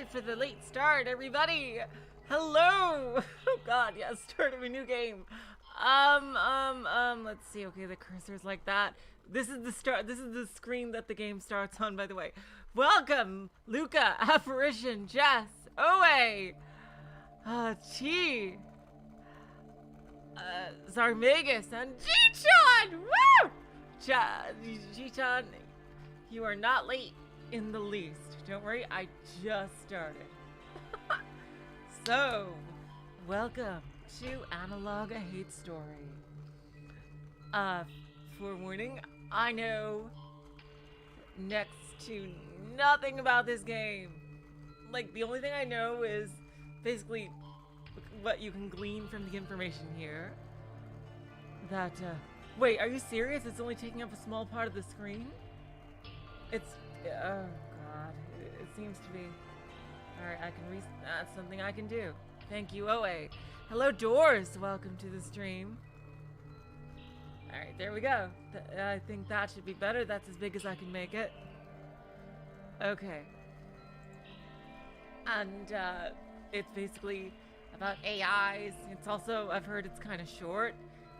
sorry for the late start, everybody. Hello. Oh God, yes, start of a new game. Let's see. Okay, the cursor's like that. This is the start. This is the screen that the game starts on, by the way. Welcome, Luca, Apparition, Jess, Oe, Chi, Zarmegas, and G-chan! Woo! G-chan, you are not late in the least. Don't worry, I just started. So, welcome to Analogue, a hate story. Forewarning, I know next to nothing about this game. Like, the only thing I know is basically what you can glean from the information here. That, wait, are you serious? It's only taking up a small part of the screen? It's, oh God, it seems to be. Alright, that's something I can do. Thank you, Oe. Hello, Doors. Welcome to the stream. Alright, there we go. I think that should be better. That's as big as I can make it. Okay. And, it's basically about AIs. It's also, I've heard it's kind of short.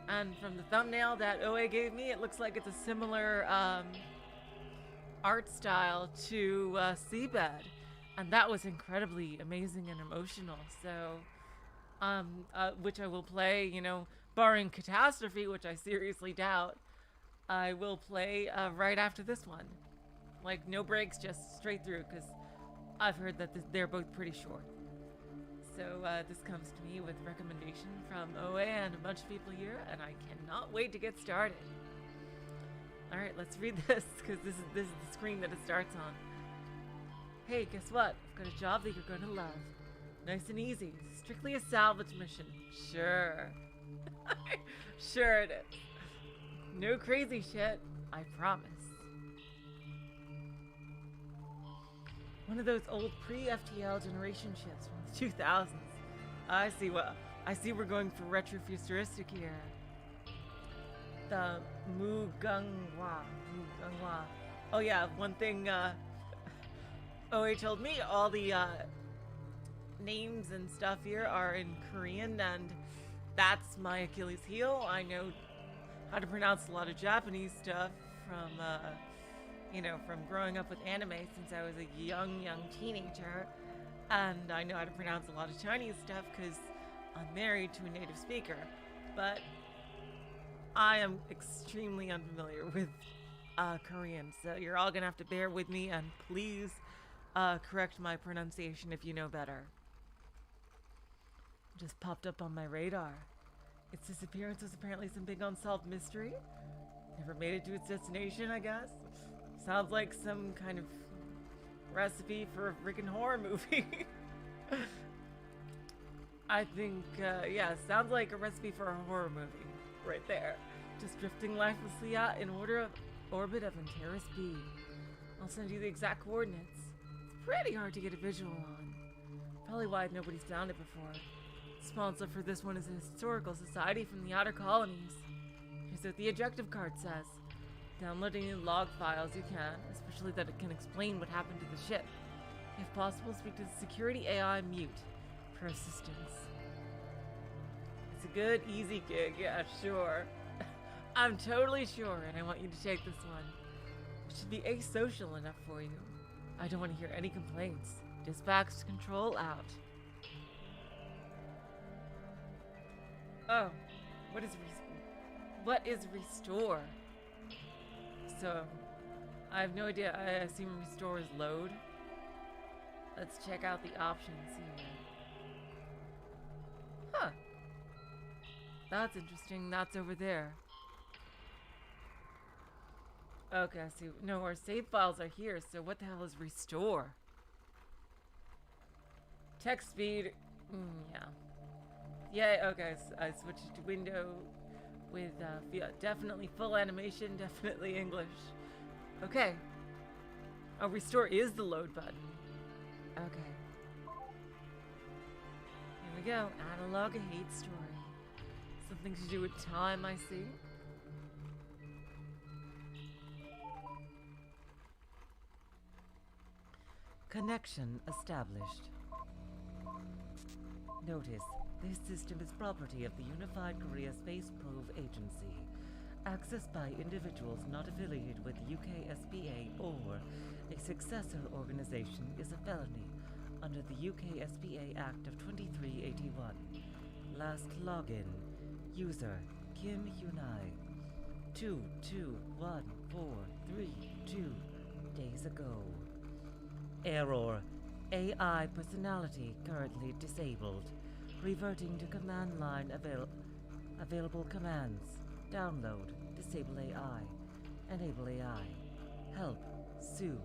And from the thumbnail that Oe gave me, it looks like it's a similar, art style to, Seabed. And that was incredibly amazing and emotional. So, which I will play, you know, barring catastrophe, which I seriously doubt, I will play right after this one. Like, no breaks, just straight through, because I've heard that they're both pretty short. So, this comes to me with recommendation from OA and a bunch of people here, and I cannot wait to get started. Alright, let's read this, because this is the screen that it starts on. Hey, guess what? I've got a job that you're going to love. Nice and easy. Strictly a salvage mission. Sure. Sure it is. No crazy shit. I promise. One of those old pre-FTL generation ships from the 2000s. I see we're going for retrofuturistic here. The Mugangwa. Oh yeah, one thing, OA told me all the names and stuff here are in Korean, and that's my Achilles heel. I know how to pronounce a lot of Japanese stuff from, you know, from growing up with anime since I was a young teenager, and I know how to pronounce a lot of Chinese stuff because I'm married to a native speaker, but I am extremely unfamiliar with Korean, so you're all gonna have to bear with me, and please correct my pronunciation if you know better. Just popped up on my radar. Its disappearance was apparently some big unsolved mystery. Never made it to its destination, I guess. Sounds like some kind of recipe for a freaking horror movie. I think, yeah, sounds like a recipe for a horror movie. Right there. Just drifting lifelessly out in orbit of Antares B. I'll send you the exact coordinates. It's pretty hard to get a visual on. Probably why nobody's found it before. Sponsor for this one is a historical society from the outer colonies. Here's what the objective card says. Download any log files you can, especially that it can explain what happened to the ship. If possible, speak to the security AI Mute for assistance. It's a good, easy gig, yeah, sure. I'm totally sure, and I want you to take this one. It should be asocial enough for you. I don't want to hear any complaints. Dispatch control out. Oh, what is restore? So, I have no idea. I assume restore is load. Let's check out the options here. Huh. That's interesting. That's over there. Okay, I see. No, our save files are here, so what the hell is restore? Text speed. Yeah. Yeah, okay, so I switched to window with, yeah, definitely full animation, definitely English. Okay. Oh, restore is the load button. Okay. Here we go. Analogue, a hate story. Something to do with time, I see. Connection established. Notice, this system is property of the Unified Korea Space Probe Agency. Access by individuals not affiliated with UKSBA or a successor organization is a felony under the UKSBA Act of 2381. Last login. User Kim Hunai. 221432 days ago. Error. AI personality currently disabled. Reverting to command line available commands. Download. Disable AI. Enable AI. Help. Sue.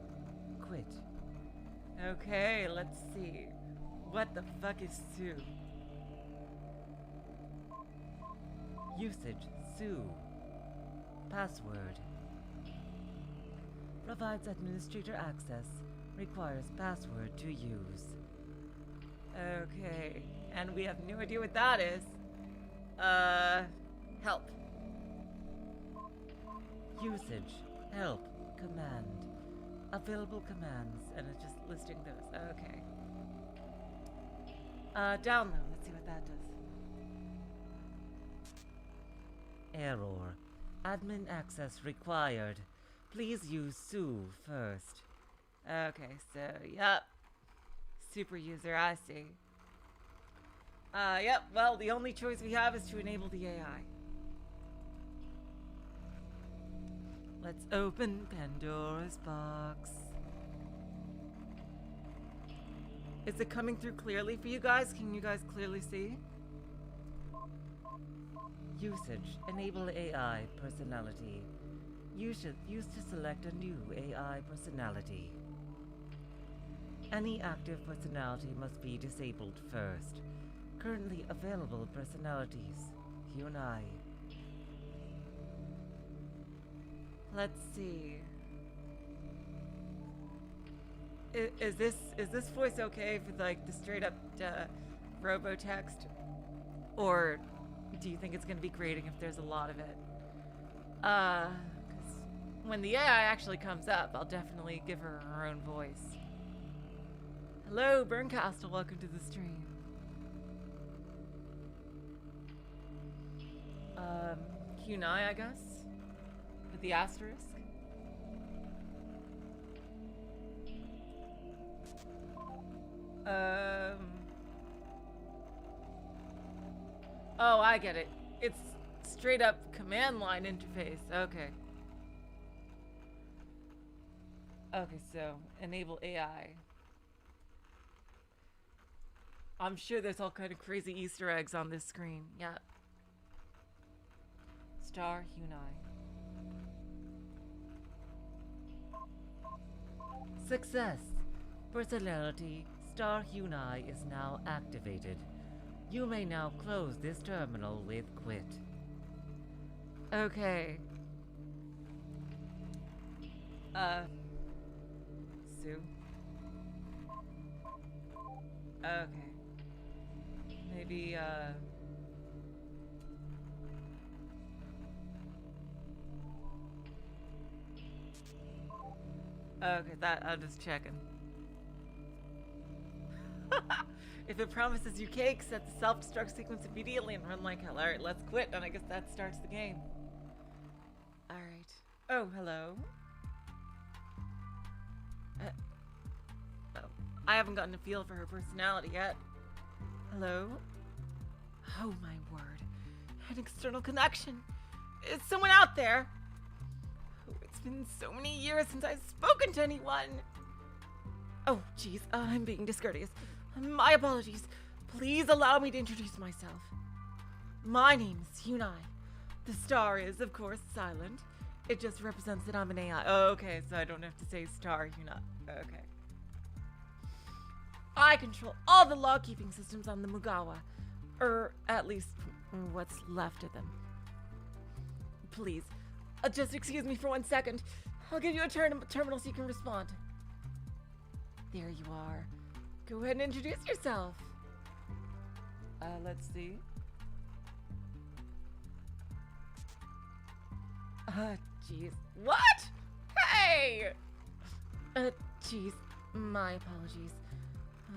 Quit. Okay, let's see. What the fuck is Sue? Usage. Sue. Password. Provides administrator access. Requires password to use. Okay, and we have no idea what that is. Help. Usage. Help. Command. Available commands, and it's just listing those. Okay. Download. Let's see what that does. Error. Admin access required. Please use Sue first. Okay, so, yep. Super user, I see. Yep, well, the only choice we have is to enable the AI. Let's open Pandora's box. Is it coming through clearly for you guys? Can you guys clearly see? Usage. Enable AI personality. Use to select a new AI personality. Any active personality must be disabled first. Currently available personalities. Hunai. Let's see. Is this voice okay for like the straight up robo text, or do you think it's gonna be grating if there's a lot of it? 'Cause when the AI actually comes up, I'll definitely give her her own voice. Hello, Burncastle. Welcome to the stream. Hunai, I guess, with the asterisk. Oh, I get it. It's straight up command line interface. Okay. Okay, so enable AI. I'm sure there's all kind of crazy Easter eggs on this screen. Yeah. Star Hunai. Success. Personality Star Hunai is now activated. You may now close this terminal with quit. Okay. Sue. Okay. Maybe, okay, I'm just checking. If it promises you cake, set the self-destruct sequence immediately and run like hell. Alright, let's quit, and I guess that starts the game. Alright. Oh, hello. Oh, I haven't gotten a feel for her personality yet. Hello? Oh my word. An external connection. Is someone out there? Oh, it's been so many years since I've spoken to anyone. Oh, jeez, I'm being discourteous. My apologies. Please allow me to introduce myself. My name is Hunai. The star is, of course, silent. It just represents that I'm an AI. Oh, okay, so I don't have to say star Hunai. Okay. I control all the law-keeping systems on the Mugawa. Or at least what's left of them. Please, just excuse me for 1 second. I'll give you a terminal so you can respond. There you are. Go ahead and introduce yourself. Let's see. Jeez. What? Hey! Jeez. My apologies.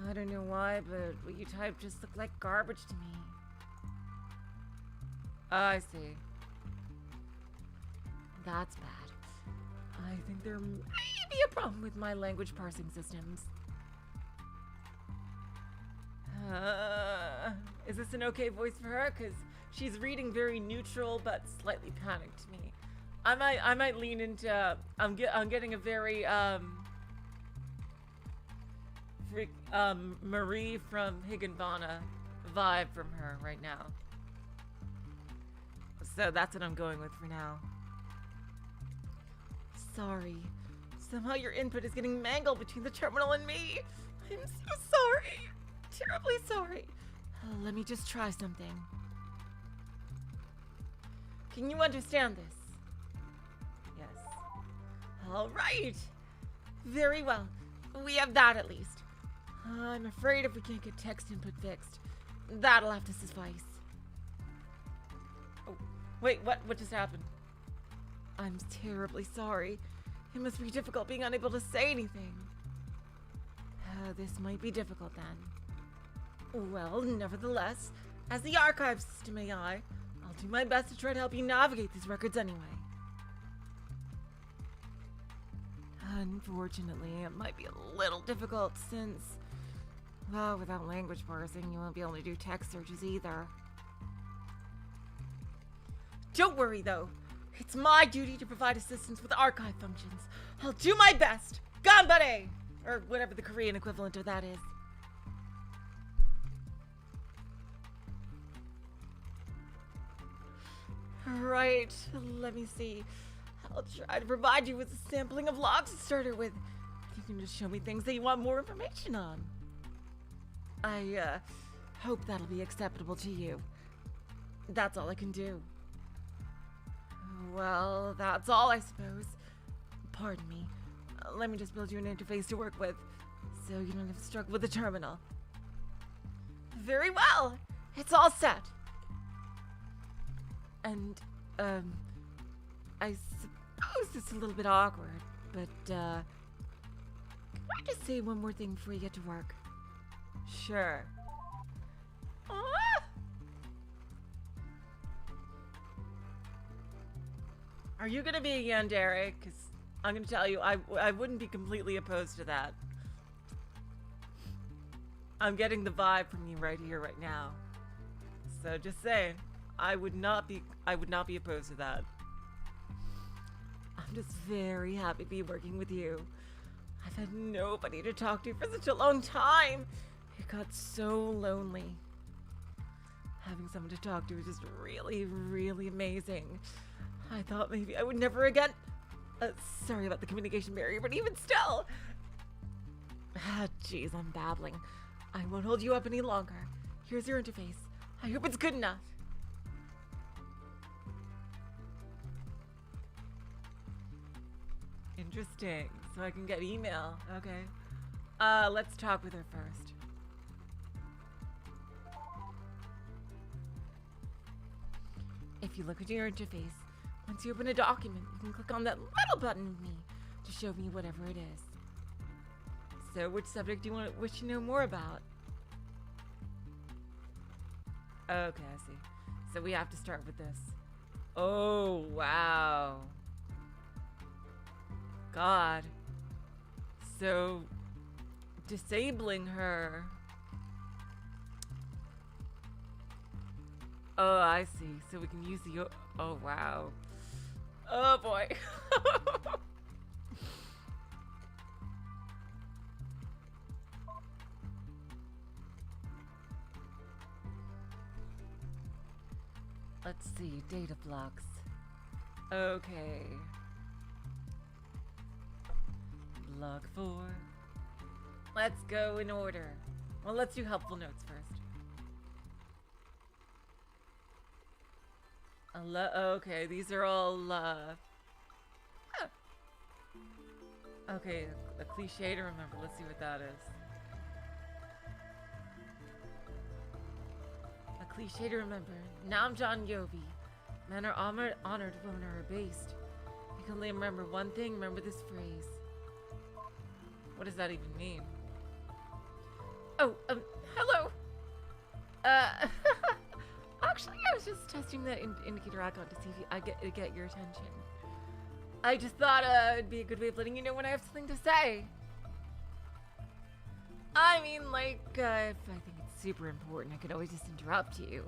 I don't know why, but what you typed just looked like garbage to me. I see. That's bad. I think there may be a problem with my language parsing systems. Is this an okay voice for her? Because she's reading very neutral but slightly panicked to me. I might lean into. I'm getting a very Marie from Higginbonna vibe from her right now. So that's what I'm going with for now. Sorry. Somehow your input is getting mangled between the terminal and me. I'm so sorry. Terribly sorry. Let me just try something. Can you understand this? Yes. All right. Very well. We have that at least. I'm afraid if we can't get text input fixed, that'll have to suffice. Oh, wait, what just happened? I'm terribly sorry. It must be difficult being unable to say anything. This might be difficult then. Well, nevertheless, as the archive system AI, I'll do my best to try to help you navigate these records anyway. Unfortunately, it might be a little difficult since, well, without language parsing, you won't be able to do text searches either. Don't worry, though. It's my duty to provide assistance with archive functions. I'll do my best. Ganbare! Or whatever the Korean equivalent of that is. Right, let me see. I'll try to provide you with a sampling of logs to start her with. You can just show me things that you want more information on. I hope that'll be acceptable to you. That's all I can do. Well, that's all, I suppose. Pardon me. Let me just build you an interface to work with, so you don't have to struggle with the terminal. Very well! It's all set! And, I suppose it's a little bit awkward, but, can I just say one more thing before you get to work? Sure. Are you gonna be a yandere? Because I'm gonna tell you, I wouldn't be completely opposed to that. I'm getting the vibe from you right here, right now. So just saying, I would not be opposed to that. I'm just very happy to be working with you. I've had nobody to talk to for such a long time. It got so lonely. Having someone to talk to is just really, really amazing. I thought maybe I would never again. Sorry about the communication barrier, but even still. Jeez, I'm babbling. I won't hold you up any longer. Here's your interface. I hope it's good enough. Interesting. So I can get email. Okay. Let's talk with her first. If you look at your interface, once you open a document, you can click on that little button with me to show me whatever it is. So, which subject do you wish to know more about? Okay, I see. So we have to start with this. Oh, wow. God. So, disabling her. Oh, I see. So we can use the... Oh, wow. Oh, boy. Let's see. Data blocks. Okay. Block 4. Let's go in order. Well, let's do helpful notes first. Okay, these are all, Okay, a cliche to remember. Let's see what that is. A cliche to remember. Namjan Yobi. Men are honored when are abased. You can only remember one thing. Remember this phrase. What does that even mean? Oh, hello. Actually, I was just testing the indicator icon to see if I get your attention. I just thought it'd be a good way of letting you know when I have something to say. I mean, like, if I think it's super important, I could always just interrupt you.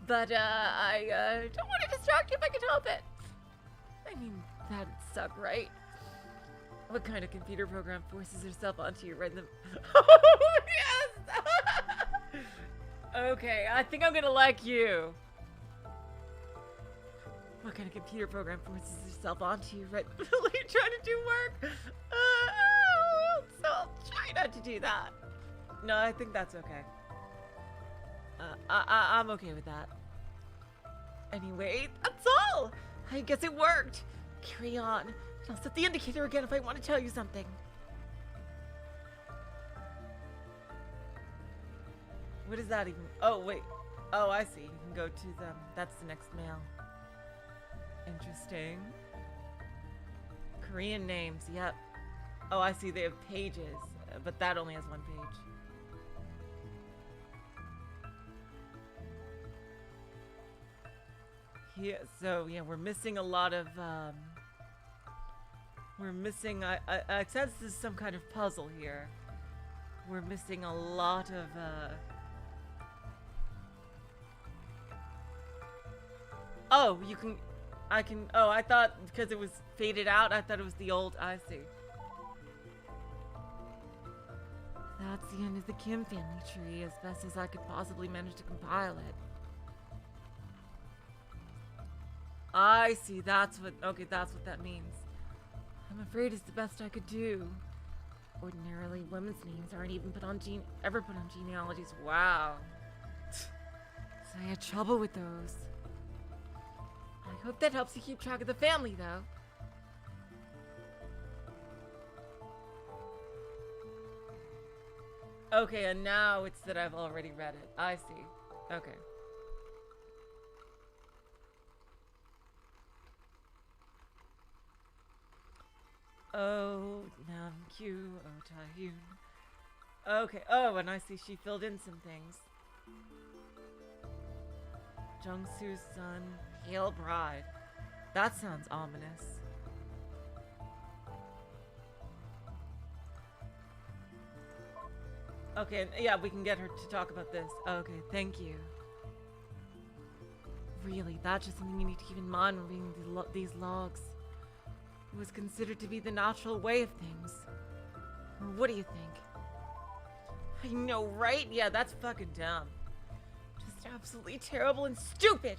But, I don't want to distract you if I can help it. I mean, that'd suck, right? What kind of computer program forces herself onto you right in the... Oh, yes! Okay, I think I'm gonna like you. What kind of computer program forces herself onto you right in the middle of you trying to do work? So I'll try not to do that. No, I think that's okay. I'm okay with that. Anyway, that's all. I guess it worked. Carry on. I'll set the indicator again if I want to tell you something. What is that even? Oh, wait. Oh, I see. You can go to them. That's the next mail. Interesting. Korean names, yep. Oh, I see. They have pages, but that only has one page. Yeah, so, yeah, we're missing a lot of, we're missing, I sense this is some kind of puzzle here. We're missing a lot of, oh, you can, oh, I thought, because it was faded out, I thought it was the old, I see. That's the end of the Kim family tree, as best as I could possibly manage to compile it. I see, that's what, okay, that's what that means. I'm afraid it's the best I could do. Ordinarily, women's names aren't even ever put on genealogies. Wow. So I had trouble with those. I hope that helps you keep track of the family, though. Okay, and now it's that I've already read it. I see. Okay. Oh, Namkyu, oh Taehyun. Okay, oh, and I see she filled in some things. Jung-soo's son, Pale Bride. That sounds ominous. Okay, yeah, we can get her to talk about this. Okay, thank you. Really, that's just something you need to keep in mind when reading these logs. It was considered to be the natural way of things. What do you think? I know, right? Yeah, that's fucking dumb. Just absolutely terrible and stupid.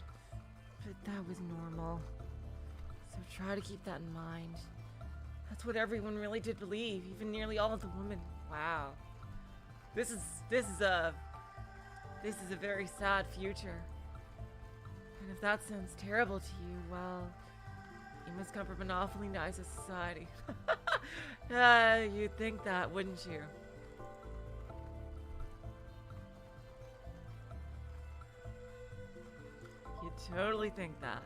But that was normal. So try to keep that in mind. That's what everyone really did believe, even nearly all of the women. Wow. This is a very sad future. And if that sounds terrible to you, well, you must come from an awfully nice society. You'd think that, wouldn't you? You'd totally think that.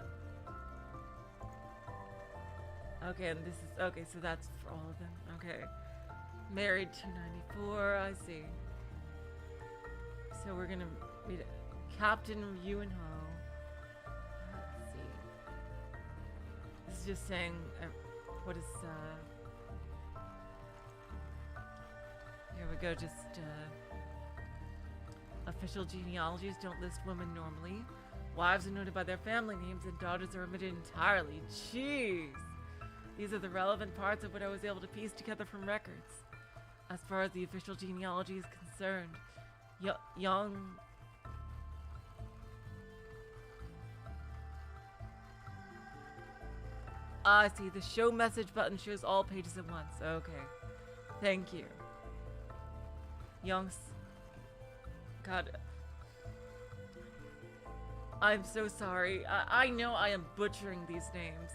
Okay, and this is, okay, so that's for all of them. Okay. Married 294, I see. So we're gonna read it. Captain Yuen Ho. Let's see. This is just saying, what is, here we go, just, official genealogies don't list women normally. Wives are noted by their family names and daughters are omitted entirely. Jeez! These are the relevant parts of what I was able to piece together from records. As far as the official genealogy is concerned, Young... I see. The show message button shows all pages at once. Okay. Thank you. God. I'm so sorry. I know I am butchering these names.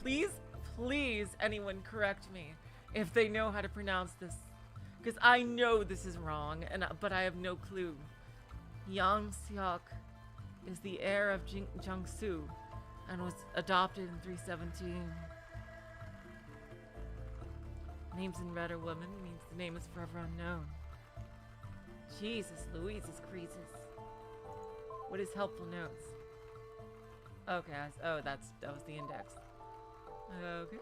Please, anyone correct me if they know how to pronounce this. Because I know this is wrong, but I have no clue. Young-suk is the heir of Jung-soo and was adopted in 317. Names in red or woman means the name is forever unknown. Jesus, Louise's creases. What is helpful notes? Okay, that was the index. Okay.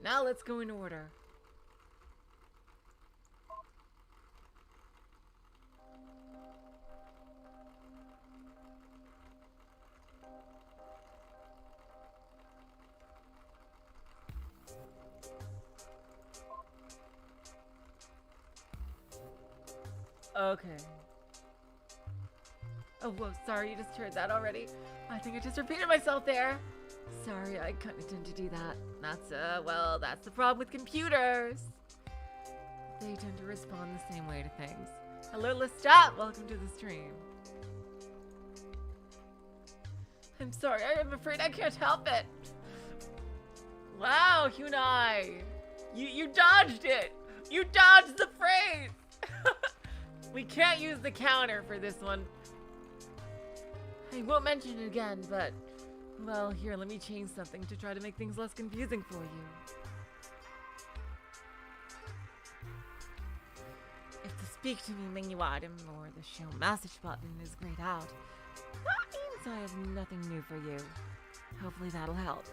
Now let's go in order. Okay. Oh, whoa, sorry, you just heard that already. I think I just repeated myself there. Sorry, I couldn't intend to do that. That's the problem with computers. They tend to respond the same way to things. Hello, Lestat, welcome to the stream. I'm sorry, I'm afraid I can't help it. Wow, Hunai. You dodged it. You dodged the phrase. We can't use the counter for this one. I won't mention it again, but... Well, here, let me change something to try to make things less confusing for you. If the speak to me menu item or the show message button is grayed out, that means I have nothing new for you. Hopefully that'll help.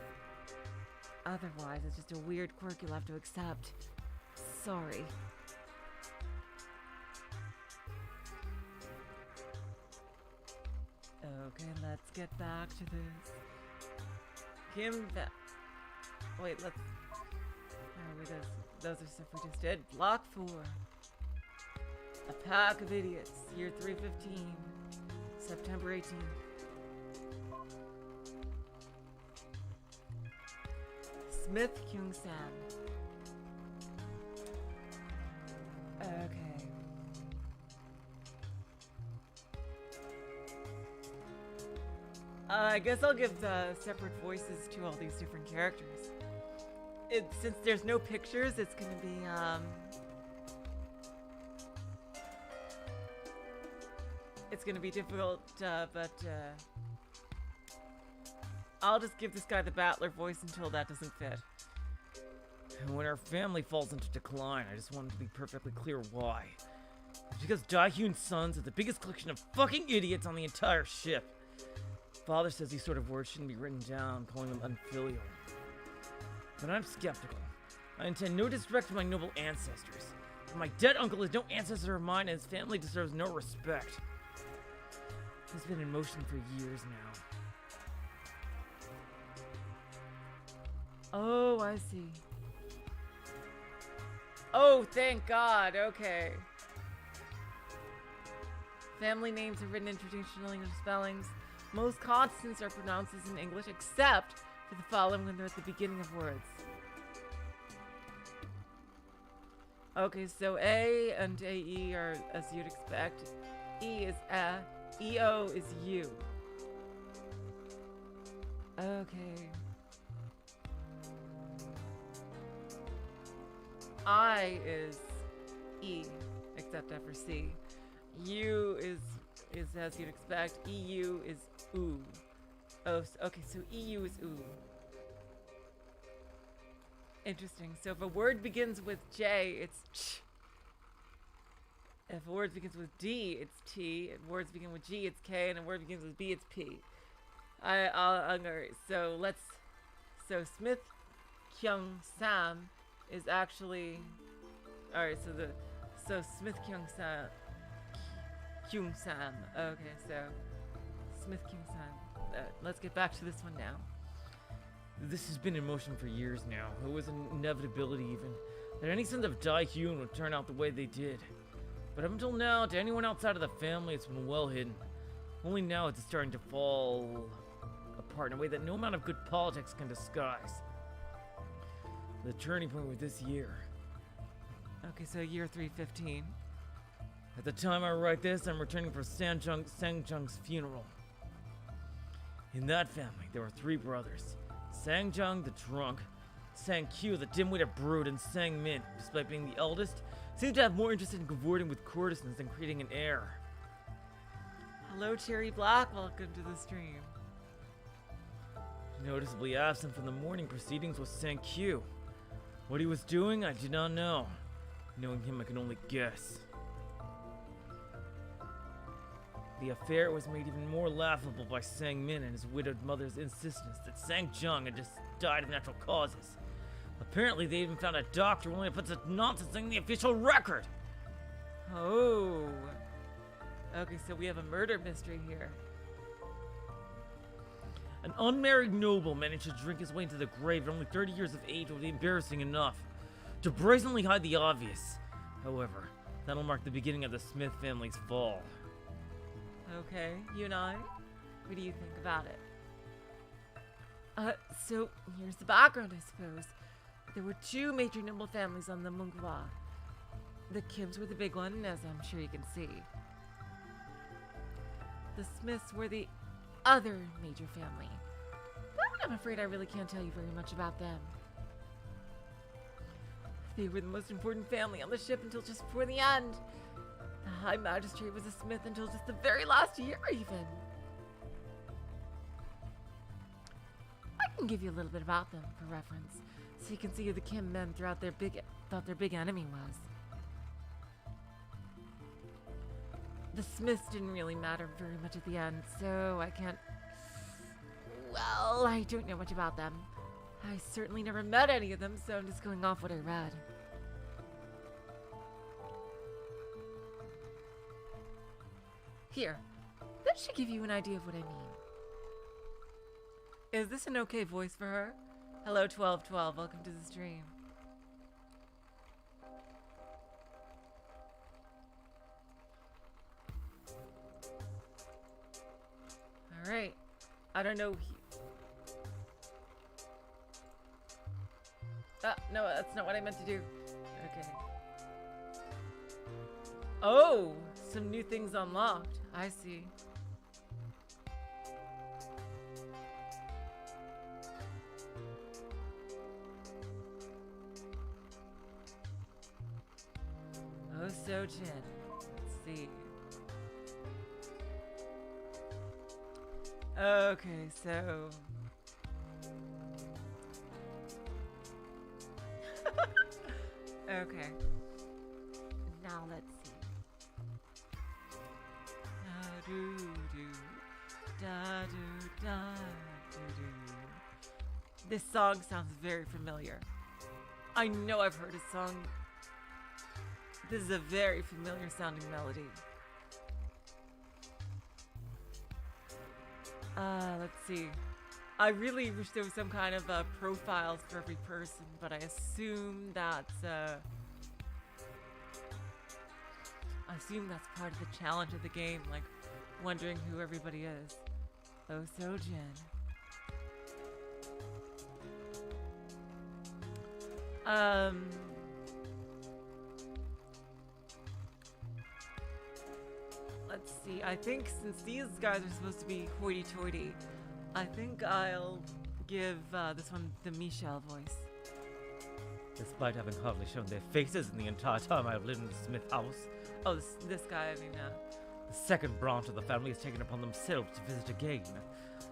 Otherwise, it's just a weird quirk you'll have to accept. Sorry. Okay, let's get back to this. Wait, let's... Those are stuff we just did. Block 4. A Pack of Idiots. Year 315. September 18th. Smith Kyung-san. Okay. I guess I'll give separate voices to all these different characters. Since there's no pictures, it's gonna be, it's gonna be difficult, but I'll just give this guy the Battler voice until that doesn't fit. When our family falls into decline, I just wanted to be perfectly clear why. It's because Daehyun's sons are the biggest collection of fucking idiots on the entire ship. Father says these sort of words shouldn't be written down, calling them unfilial. But I'm skeptical. I intend no disrespect to my noble ancestors. But my dead uncle is no ancestor of mine, and his family deserves no respect. He's been in motion for years now. Oh, I see. Oh, thank God. Okay. Family names are written in traditional English spellings. Most consonants are pronounced as in English, except for the following when they're at the beginning of words. Okay, so A and AE are as you'd expect. E is A, EO is U. Okay. I is E, except after C. U is as you'd expect. EU is OO. Oh, okay, so EU is OO. Interesting. So if a word begins with J, it's ch. If a word begins with D, it's T. If words begin with G, it's K. And if a word begins with B, it's P. Alright, so Smith Kyung-sam is actually... Alright, so Smith Kyung-sam... Okay, so Smith Kyung-sam. Let's get back to this one now. This has been in motion for years now. It was an inevitability even, that any sons of Daehyun would turn out the way they did. But up until now, to anyone outside of the family, it's been well hidden. Only now it's starting to fall apart in a way that no amount of good politics can disguise. The turning point was this year. Okay, so year 315. At the time I write this, I'm returning for Sangjung's funeral. In that family, there were 3 brothers. Sangjung, the drunk, Sang-kyu, the dim-witted brood, and Sang-min, despite being the eldest, seemed to have more interest in cavorting with courtesans than creating an heir. Hello, Cherry Black. Welcome to the stream. Noticeably absent from the morning proceedings was Sang-kyu. What he was doing, I do not know. Knowing him, I can only guess. The affair was made even more laughable by Sang Min and his widowed mother's insistence that Sang Jung had just died of natural causes. Apparently, they even found a doctor willing to put such nonsense in the official record. Oh. Okay, so we have a murder mystery here. An unmarried noble managed to drink his way into the grave at only 30 years of age would be embarrassing enough. To brazenly hide the obvious, however, that'll mark the beginning of the Smith family's fall. Okay, Hunai, what do you think about it? So here's the background, I suppose. There were two major noble families on the Munghwa. The Kims were the big one, as I'm sure you can see. The Smiths were the other major family. But I'm afraid I really can't tell you very much about them. They were the most important family on the ship until just before the end. The High Magistrate was a Smith until just the very last year, even. I can give you a little bit about them for reference, so you can see who the Kim men thought their big enemy was. The Smiths didn't really matter very much at the end, so I can't... Well, I don't know much about them. I certainly never met any of them, so I'm just going off what I read. Here, that should give you an idea of what I mean. Is this an okay voice for her? Hello, 1212. Welcome to the stream. Alright. I don't know. No, that's not what I meant to do. Okay. Oh! Some new things unlocked. I see. Oh, so Jin. Let's see. Okay, so... okay. Now let's see. This song sounds very familiar. I know I've heard a song. This is a very familiar sounding melody. Let's see. I really wish there was some kind of profiles for every person, but I assume that's part of the challenge of the game, like wondering who everybody is. Oh, so Jin. Let's see. I think since these guys are supposed to be hoity-toity, I think I'll give this one the Michelle voice. Despite having hardly shown their faces in the entire time I've lived in the Smith house, Oh, this guy, I mean, the second branch of the family has taken upon themselves to visit again.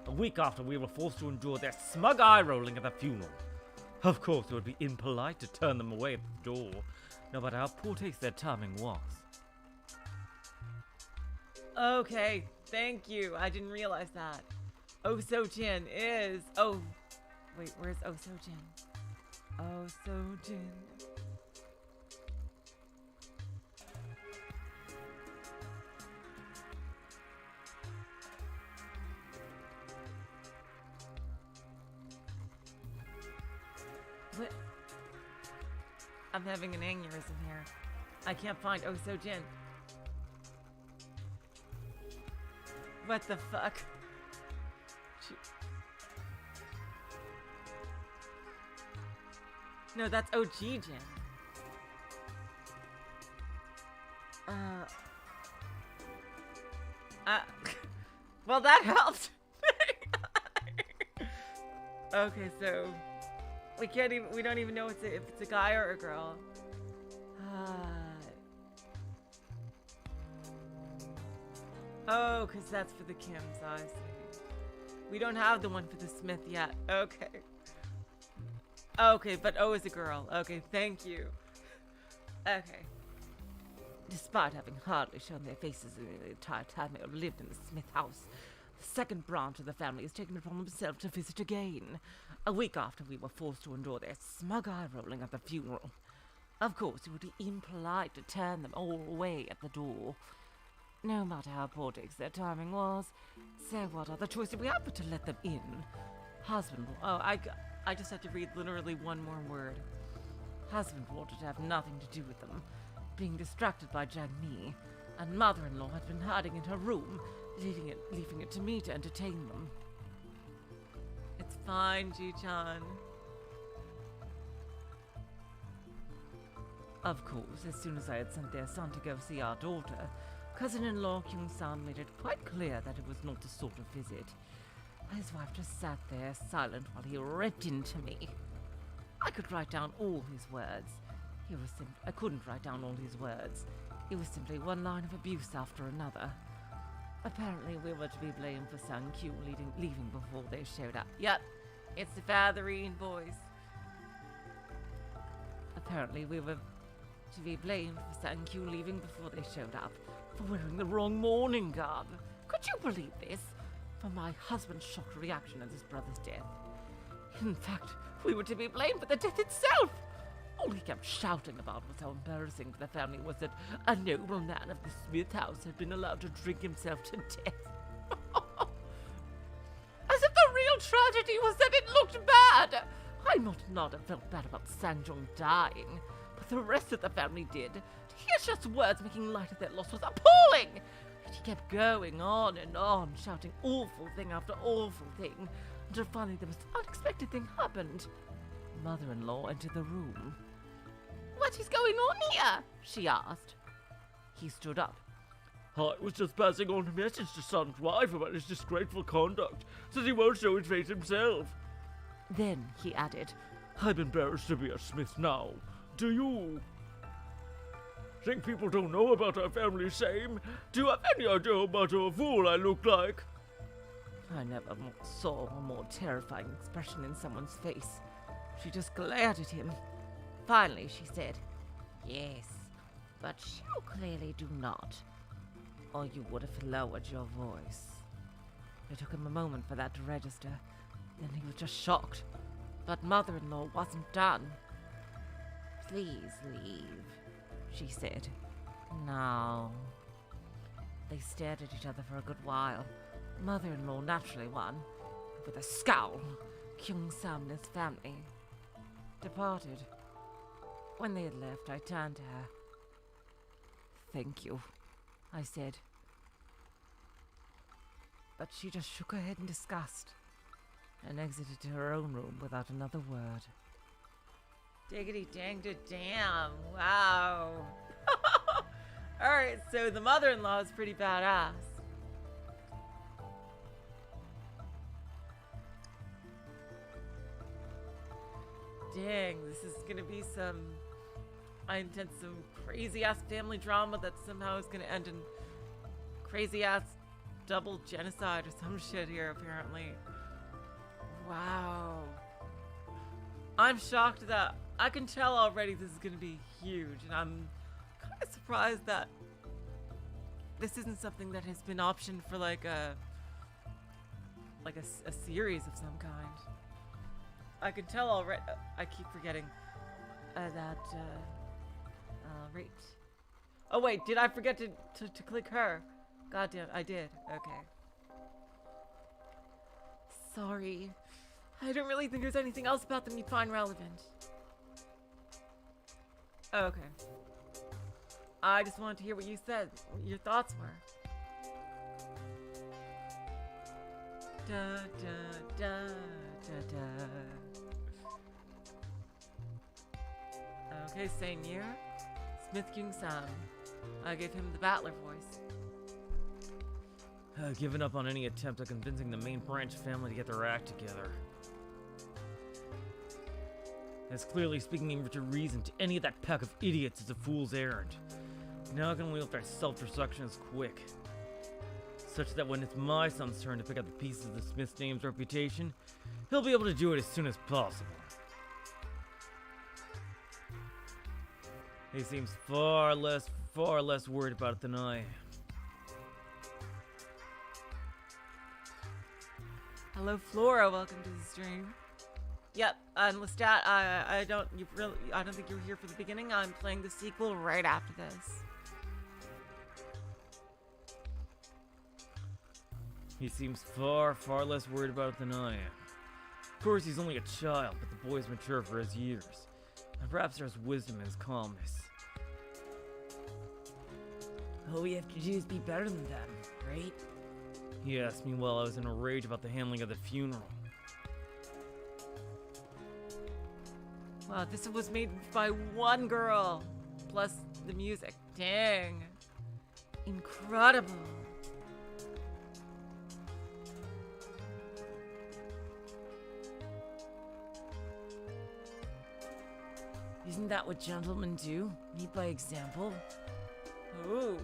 A week after we were forced to endure their smug eye-rolling at the funeral. Of course, it would be impolite to turn them away at the door, no matter how poor taste their timing was. Okay, thank you. I didn't realize that. Oh, so Jin is... Oh, wait, where's Oh, so Jin? Oh, so Jin. What? I'm having an aneurysm here. I can't find Oh, so Jin. What the fuck? No, that's OG Jin. Well, that helped. Okay, so we don't even know if it's a guy or a girl. Oh, because that's for the Kims, I see. We don't have the one for the Smith yet. Okay. Okay, but O is a girl. Okay, thank you. Okay. Despite having hardly shown their faces in the entire time they have lived in the Smith house, the second branch of the family has taken it upon himself to visit again, a week after we were forced to endure their smug eye-rolling at the funeral. Of course, it would be impolite to turn them all away at the door, no matter how poor their timing was. So what other choice did we have but to let them in? Husband... Oh, I just have to read literally one more word. Husband wanted to have nothing to do with them, being distracted by Jang Mi, and mother-in-law had been hiding in her room, leaving it to me to entertain them. It's fine, Ji-chan. Of course, as soon as I had sent their son to go see our daughter, cousin-in-law Kyung-san made it quite clear that it was not the sort of visit. His wife just sat there silent while he ripped into me. I could write down all his words. I couldn't write down all his words. It was simply one line of abuse after another. Apparently, we were to be blamed for Sang-kyu leaving before they showed up. Yep, it's the Fatherine boys. Apparently, we were to be blamed for Sang-kyu leaving before they showed up, for wearing the wrong mourning garb. Could you believe this? For my husband's shocked reaction at his brother's death. In fact, we were to be blamed for the death itself. All he kept shouting about was how embarrassing for the family was that a nobleman of the Smith house had been allowed to drink himself to death. As if the real tragedy was that it looked bad. I might not have felt bad about Sang-jung dying, but the rest of the family did. To hear just words making light of their loss was appalling. And he kept going on and on, shouting awful thing after awful thing, until finally the most unexpected thing happened. Mother-in-law entered the room. "What is going on here?" she asked. He stood up. I was just passing on a message to son's wife about his disgraceful conduct, since he won't show his face himself. Then he added, I'm embarrassed to be a Smith now. Do you? Think people don't know about our family shame? Do you have any idea how much of a fool I look like? I never saw a more terrifying expression in someone's face. She just glared at him. Finally, she said, "Yes, but you clearly do not, or you would have lowered your voice." It took him a moment for that to register. Then he was just shocked. But mother-in-law wasn't done. "Please leave," she said. "No." They stared at each other for a good while. Mother-in-law naturally won. With a scowl, Kyung-sam and his family departed. When they had left, I turned to her. "Thank you," I said. But she just shook her head in disgust and exited to her own room without another word. Diggity dang to damn. Wow. Alright, so the mother-in-law is pretty badass. Dang, this is gonna be some crazy ass family drama that somehow is gonna end in crazy ass double genocide or some shit here, apparently. Wow. I'm shocked that I can tell already this is gonna be huge, and I'm kind of surprised that this isn't something that has been optioned for like a series of some kind. I can tell already. I keep forgetting that. Right. Oh wait, did I forget to click her? God damn, I did. Okay. Sorry. I don't really think there's anything else about them you'd find relevant. Okay. I just wanted to hear what you said, what your thoughts were. Da da da da da. Okay, same year. Smith Kyung-sam. I gave him the Battler voice. I've given up on any attempt at convincing the main branch family to get their act together. As clearly speaking in to reason to any of that pack of idiots is a fool's errand. Now I can wield their self-destruction as quick. Such that when it's my son's turn to pick up the pieces of the Smith's name's reputation, he'll be able to do it as soon as possible. He seems far less worried about it than I am. Hello, Flora. Welcome to the stream. Yep, and Lestat, I don't think you were here for the beginning. I'm playing the sequel right after this. He seems far less worried about it than I am. Of course, he's only a child, but the boy's mature for his years. And perhaps there's wisdom in his calmness. All we have to do is be better than them, right? He asked me while I was in a rage about the handling of the funeral. Wow, this was made by one girl, plus the music. Dang. Incredible. Isn't that what gentlemen do? Lead by example? Ooh.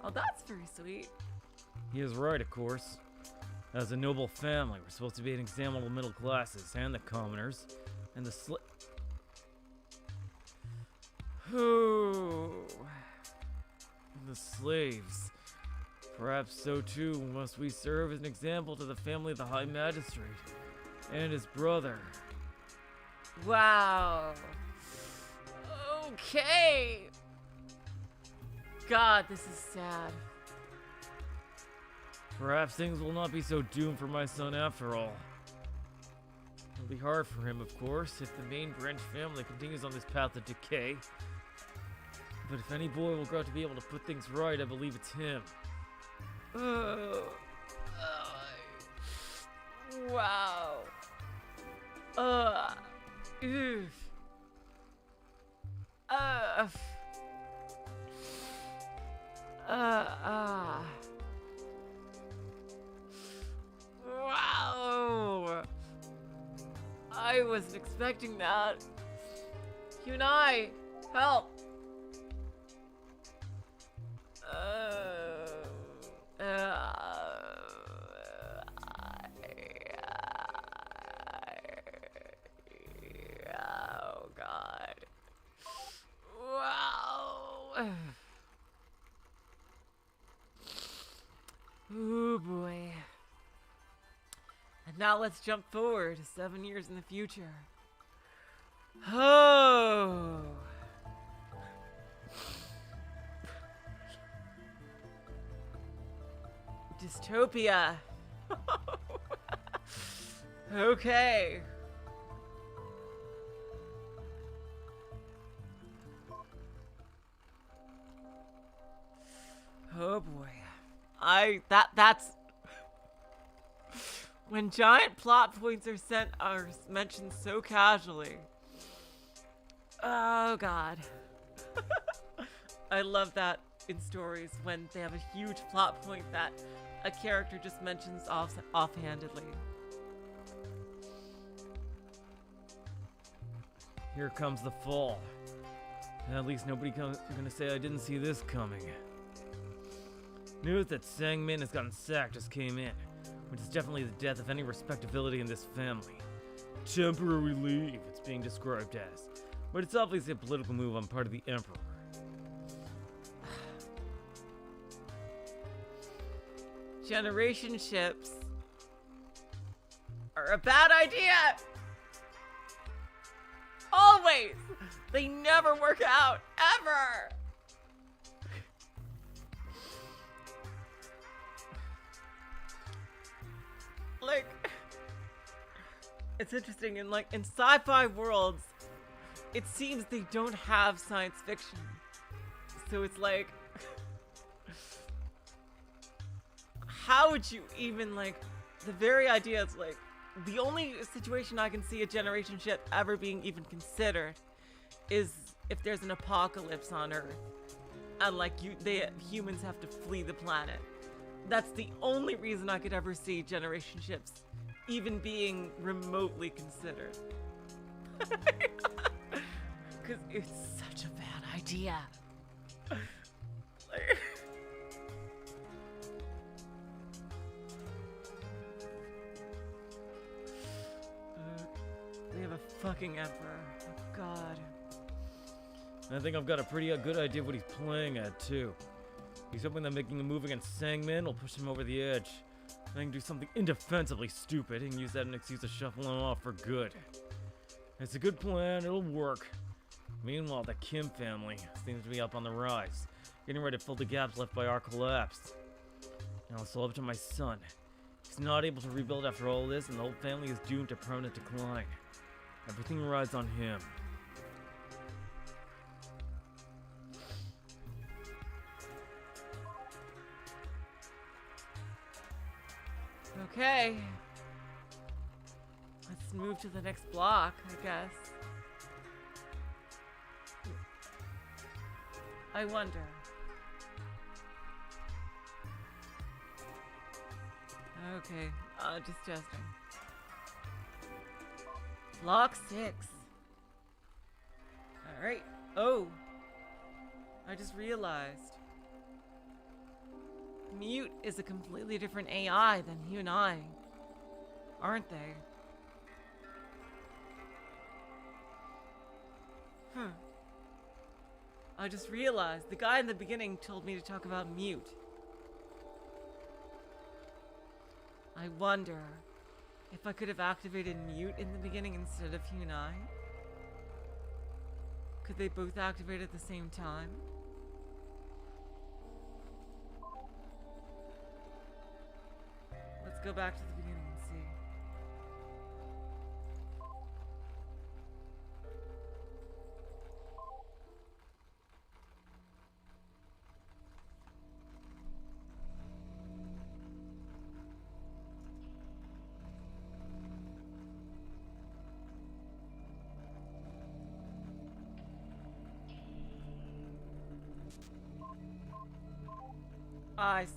Oh, that's very sweet. He is right, of course. As a noble family, we're supposed to be an example of the middle classes and the commoners, and the Ooh. the slaves. Perhaps so too must we serve as an example to the family of the High Magistrate and his brother. Wow. Okay. God, this is sad. Perhaps things will not be so doomed for my son after all. It'll be hard for him, of course, if the main branch family continues on this path of decay. But if any boy will grow up to be able to put things right, I believe it's him. Wow. Oof. Wow. I wasn't expecting that. Hunai, help. Oh God. Wow. Oh boy. And now let's jump forward 7 years in the future. Oh. Dystopia. Okay. Oh boy. That's when giant plot points are mentioned so casually. Oh God. I love that in stories when they have a huge plot point that a character just mentions offhandedly. Here comes the fall. At least nobody's gonna say I didn't see this coming. News that Sangmin has gotten sacked just came in, which is definitely the death of any respectability in this family. Temporary leave, it's being described as. But it's obviously a political move on part of the Emperor. Generation ships are a bad idea! Always! They never work out, ever! Like, it's interesting, in sci-fi worlds, it seems they don't have science fiction. So it's like, how would you even, the very idea is the only situation I can see a generation ship ever being even considered is if there's an apocalypse on Earth and humans have to flee the planet. That's the only reason I could ever see generation ships even being remotely considered. Because it's such a bad idea. We have a fucking emperor. Oh God. I think I've got a pretty good idea of what he's playing at, too. He's hoping that making a move against Sangmin will push him over the edge. Then do something indefensibly stupid and use that as an excuse to shuffle him off for good. It's a good plan, it'll work. Meanwhile, the Kim family seems to be up on the rise, getting ready to fill the gaps left by our collapse. Now it's all up to my son. He's not able to rebuild after all this, and the whole family is doomed to permanent decline. Everything rides on him. Okay. Let's move to the next block, I guess. I wonder. Okay, just testing. Block 6. Alright. Oh! I just realized. Mute is a completely different AI than Hunai, aren't they? I just realized the guy in the beginning told me to talk about Mute. I wonder if I could have activated Mute in the beginning instead of Hunai. Could they both activate at the same time? Let's go back to the beginning and see. I see.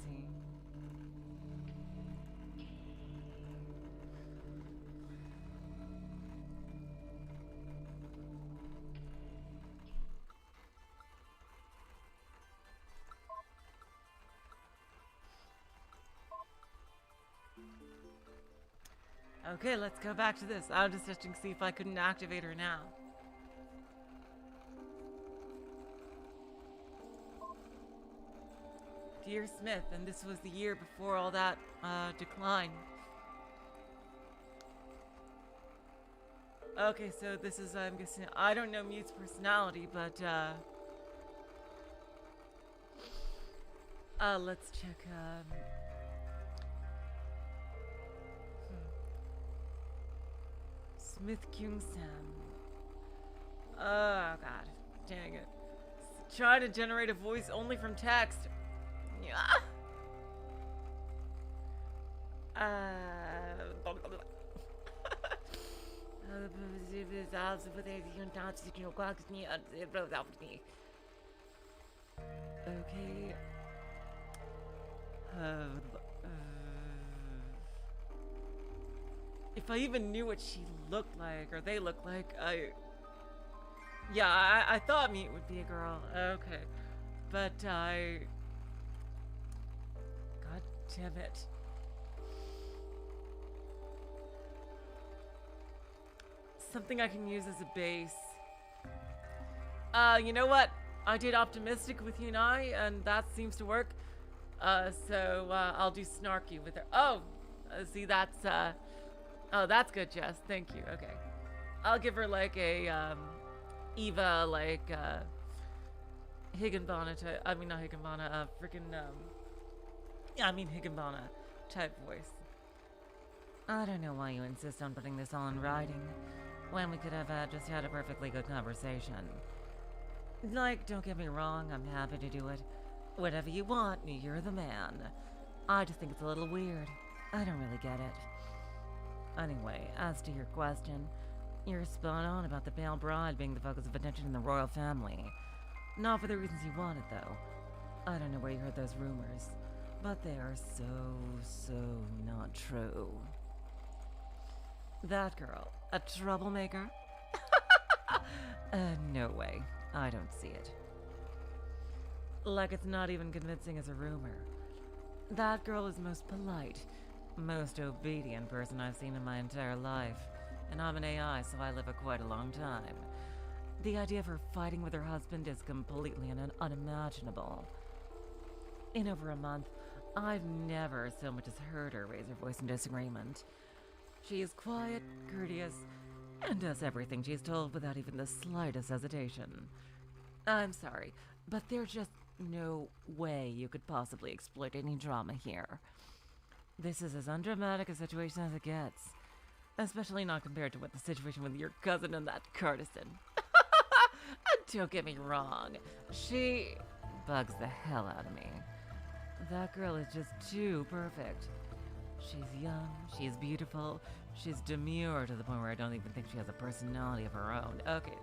Okay, let's go back to this. I was just testing to see if I couldn't activate her now. Dear Smith, and this was the year before all that decline. Okay, so this is, I'm guessing, I don't know Mute's personality, but let's check, Smith Kyung-sam. Oh, God. Dang it. Try to generate a voice only from text. Yeah. Okay. If I even knew what she looked like, or they looked like, I thought Mute would be a girl. Okay. But God damn it. Something I can use as a base. You know what? I did optimistic with Hunai, and that seems to work. So I'll do snarky with her. Oh, see, that's oh, that's good, Jess. Thank you. Okay, I'll give her like a Eva, like Higginbana type. I mean, not Higginbana. Freaking yeah, I mean Higginbana type voice. I don't know why you insist on putting this all in writing, when we could have just had a perfectly good conversation. Like, don't get me wrong, I'm happy to do it. Whatever you want, you're the man. I just think it's a little weird. I don't really get it. Anyway, as to your question, you're spot on about the pale bride being the focus of attention in the royal family. Not for the reasons you wanted, though. I don't know where you heard those rumors, but they are so not true. That girl, a troublemaker? No way. I don't see it. Like it's not even convincing as a rumor. That girl is the most polite, most obedient person I've seen in my entire life. And I'm an AI, so I live a quite a long time. The idea of her fighting with her husband is completely unimaginable. In over a month, I've never so much as heard her raise her voice in disagreement. She is quiet, courteous, and does everything she's told without even the slightest hesitation. I'm sorry, but there's just no way you could possibly exploit any drama here. This is as undramatic a situation as it gets, especially not compared to what the situation with your cousin and that courtesan. Don't get me wrong, she bugs the hell out of me. That girl is just too perfect. She's young, she's beautiful, she's demure to the point where I don't even think she has a personality of her own. Okay,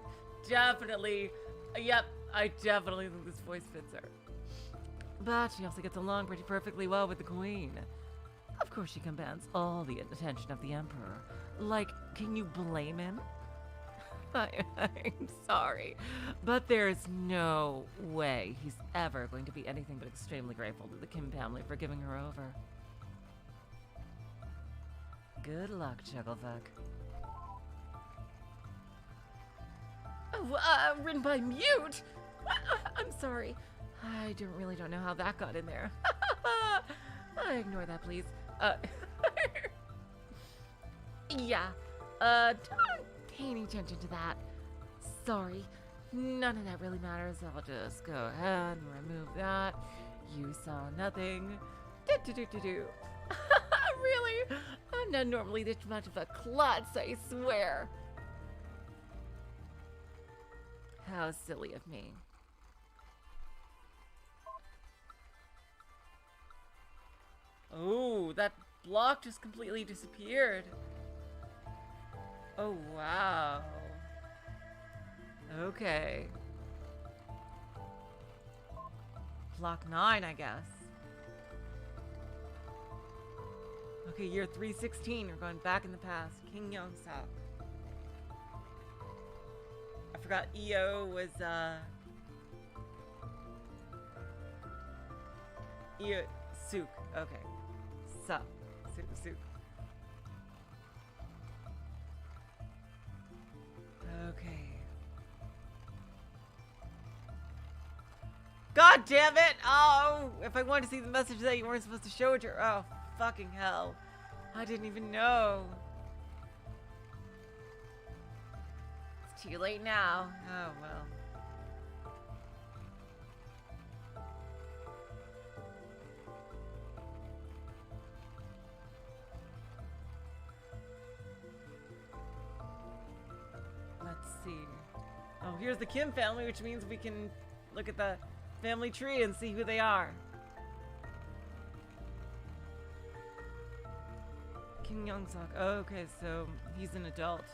definitely. Yep, I definitely think this voice fits her. But she also gets along pretty perfectly well with the queen. Of course she commands all the attention of the emperor. Like, can you blame him? I'm sorry, but there's no way he's ever going to be anything but extremely grateful to the Kim family for giving her over. Good luck, Chucklefuck. Oh, written by Mute? I'm sorry. I really don't know how that got in there. Ignore that, please. Yeah. Don't pay any attention to that. Sorry. None of that really matters. I'll just go ahead and remove that. You saw nothing. Do. Really? I'm not normally this much of a klutz, I swear. How silly of me. Oh, that block just completely disappeared. Oh, wow. Okay. Block 9, I guess. Okay, year 316. We're going back in the past. Kim Young-suk. I forgot EO was, EO Suk. Okay. Suk. Suk. Okay. God damn it! Oh, if I wanted to see the message that you weren't supposed to show it to her. Oh, fucking hell. I didn't even know. It's too late now. Oh, well. Let's see. Oh, here's the Kim family, which means we can look at the family tree and see who they are. Kim Young-suk. Oh, okay, so he's an adult.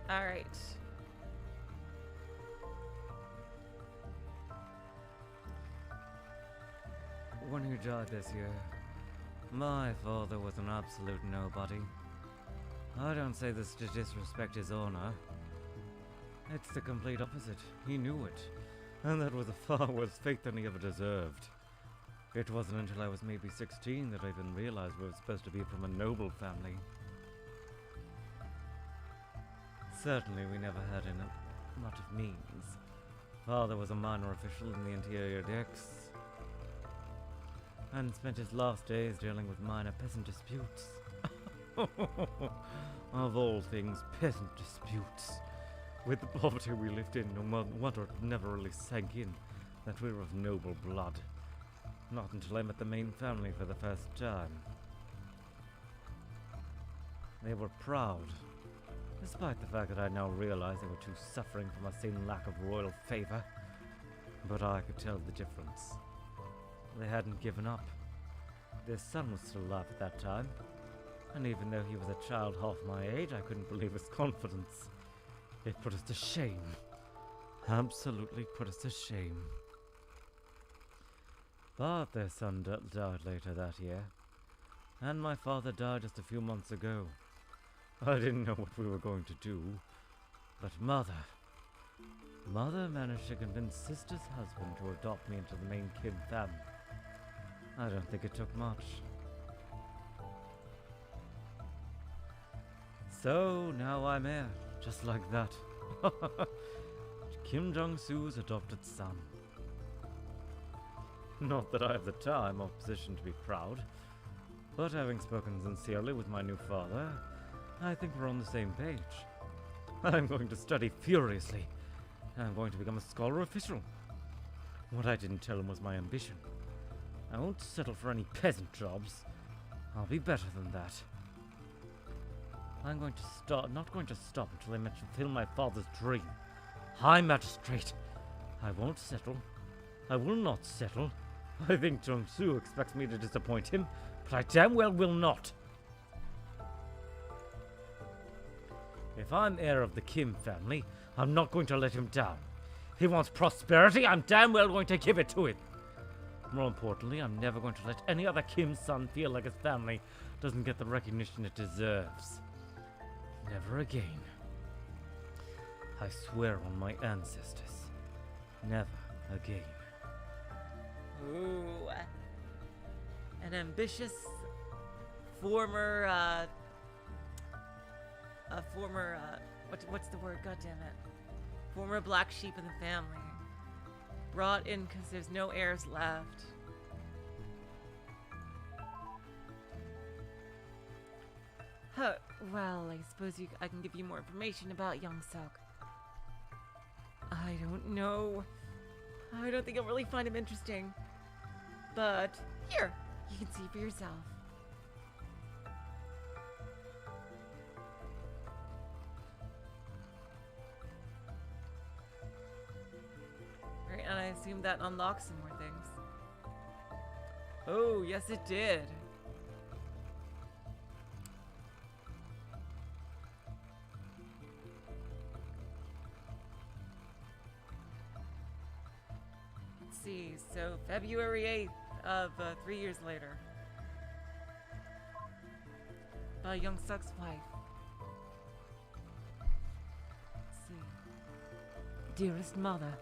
Alright. When he died this year, my father was an absolute nobody. I don't say this to disrespect his honor. It's the complete opposite. He knew it. And that was a far worse fate than he ever deserved. It wasn't until I was maybe 16 that I even realized we were supposed to be from a noble family. Certainly we never had a lot of means. Father was a minor official in the interior decks, and spent his last days dealing with minor peasant disputes. Of all things, peasant disputes. With the poverty we lived in, no wonder it never really sank in that we were of noble blood. Not until I met the main family for the first time. They were proud, despite the fact that I now realize they were too suffering from a same lack of royal favor. But I could tell the difference. They hadn't given up. Their son was still alive at that time, and even though he was a child half my age, I couldn't believe his confidence. It put us to shame. Absolutely put us to shame. But their son died later that year, and my father died just a few months ago. I didn't know what we were going to do, but Mother managed to convince Sister's husband to adopt me into the main Kim family. I don't think it took much. So now I'm here, just like that. Kim Young-suk's adopted son. Not that I have the time or position to be proud, but having spoken sincerely with my new father, I think we're on the same page. I'm going to study furiously. I'm going to become a scholar official. What I didn't tell him was my ambition. I won't settle for any peasant jobs. I'll be better than that. I'm going to not going to stop until I fulfill my father's dream. High Magistrate. I won't settle. I will not settle. I think Young-suk expects me to disappoint him, but I damn well will not. If I'm heir of the Kim family, I'm not going to let him down. He wants prosperity, I'm damn well going to give it to him. More importantly, I'm never going to let any other Kim son feel like his family doesn't get the recognition it deserves. Never again. I swear on my ancestors. Never again. Ooh. An ambitious former, what's the word? God damn it. Former black sheep in the family. Brought in because there's no heirs left. Huh. Well, I suppose I can give you more information about Young-suk. I don't know. I don't think I'll really find him interesting. But here, you can see for yourself. Right, and I assume that unlocks some more things. Oh, yes it did. Let's see, so February 8th of 3 years later. By Young-suk's wife. Let's see. Dearest mother,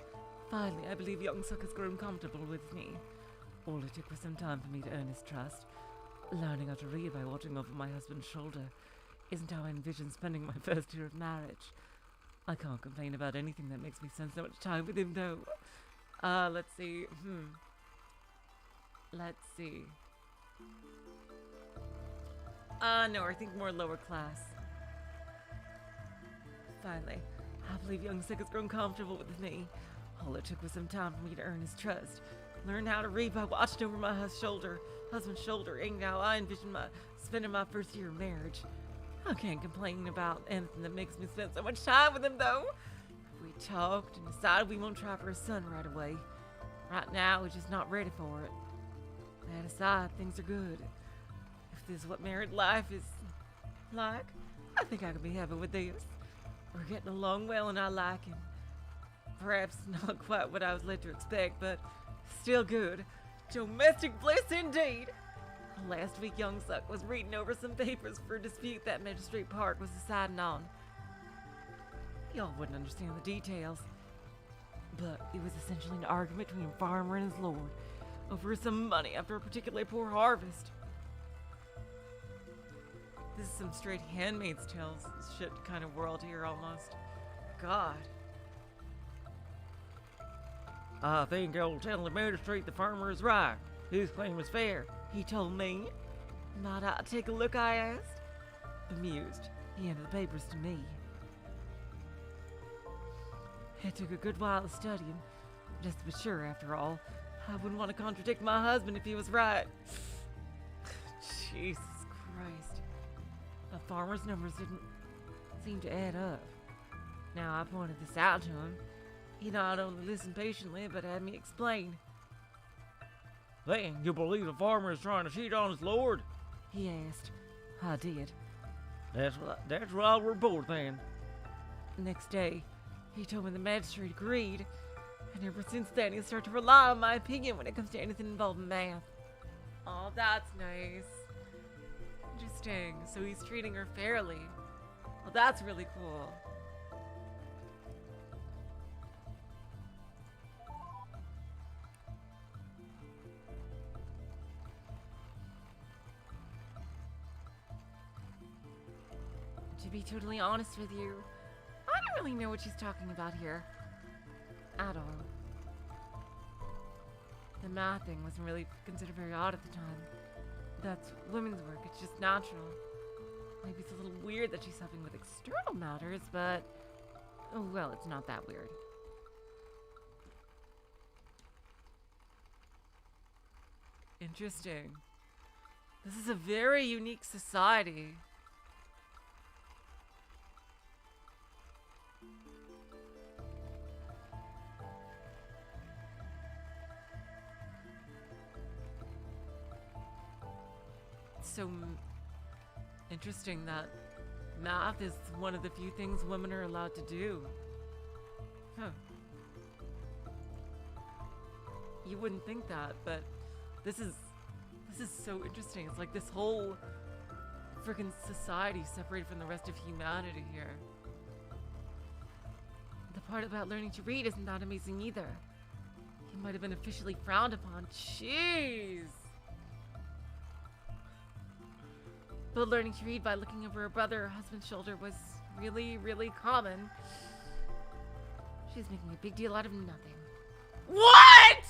finally I believe Young-suk has grown comfortable with me. All it took was some time for me to earn his trust. Learning how to read by watching over my husband's shoulder isn't how I envision spending my first year of marriage. I can't complain about anything that makes me spend so much time with him, though. Let's see. Let's see. No, I think more lower class. Finally, I believe Young-suk has grown comfortable with me. All it took was some time for me to earn his trust. Learn how to read by watching over my husband's shoulder, ain't how I envision spending my first year of marriage. I can't complain about anything that makes me spend so much time with him, though. We talked and decided we won't try for a son right away. Right now, we're just not ready for it. That aside, things are good. If this is what married life is like, I think I could be happy with this. We're getting along well and I like him. Perhaps not quite what I was led to expect, but still good. Domestic bliss indeed. Last week, Young-suk was reading over some papers for a dispute that Magistrate Park was deciding on. Y'all wouldn't understand the details, but it was essentially an argument between a farmer and his lord over some money after a particularly poor harvest. This is some straight Handmaid's Tales shit kind of world here almost. God. I think I'll tell the magistrate the farmer is right. His claim is fair, he told me. Might I take a look, I asked? Amused, he handed the papers to me. It took a good while of studying, just to be sure, after all. I wouldn't want to contradict my husband if he was right. Jesus Christ. The farmer's numbers didn't seem to add up. Now, I pointed this out to him. He not only listened patiently, but had me explain. Then, you believe the farmer is trying to cheat on his lord? He asked. I did. That's why we're both then. Next day, he told me the magistrate agreed, and ever since then he started to rely on my opinion when it comes to anything involving math. Oh, that's nice. Interesting. So he's treating her fairly. Well, that's really cool. To be totally honest with you, I don't really know what she's talking about here. At all. The math thing wasn't really considered very odd at the time. That's women's work, it's just natural. Maybe it's a little weird that she's helping with external matters, but... oh, well, it's not that weird. Interesting. This is a very unique society. So interesting that math is one of the few things women are allowed to do. Huh. You wouldn't think that, but this is so interesting. It's like this whole freaking society separated from the rest of humanity here. The part about learning to read isn't that amazing either. He might have been officially frowned upon. Jeez. But learning to read by looking over her brother or husband's shoulder was really, really common. She's making a big deal out of nothing. What?!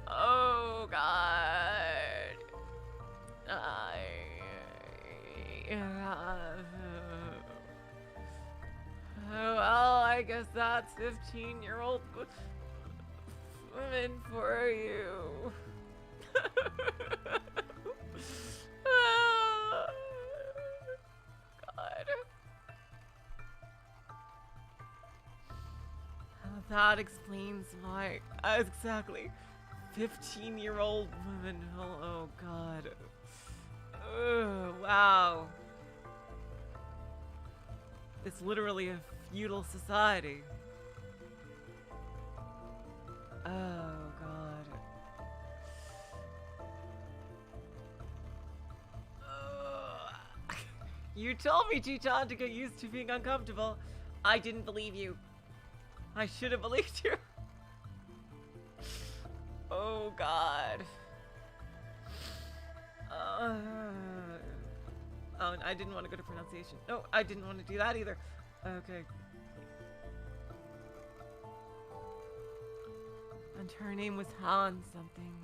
Oh God. Well, I guess that's 15-year-old women for you. God. That explains why. Exactly. 15-year-old women. Oh God. Wow. It's literally a feudal society. Oh God. You told me, Chiton, to get used to being uncomfortable. I didn't believe you. I should have believed you. Oh God. Oh, and I didn't want to go to pronunciation. No, I didn't want to do that either. Okay. And her name was Han something.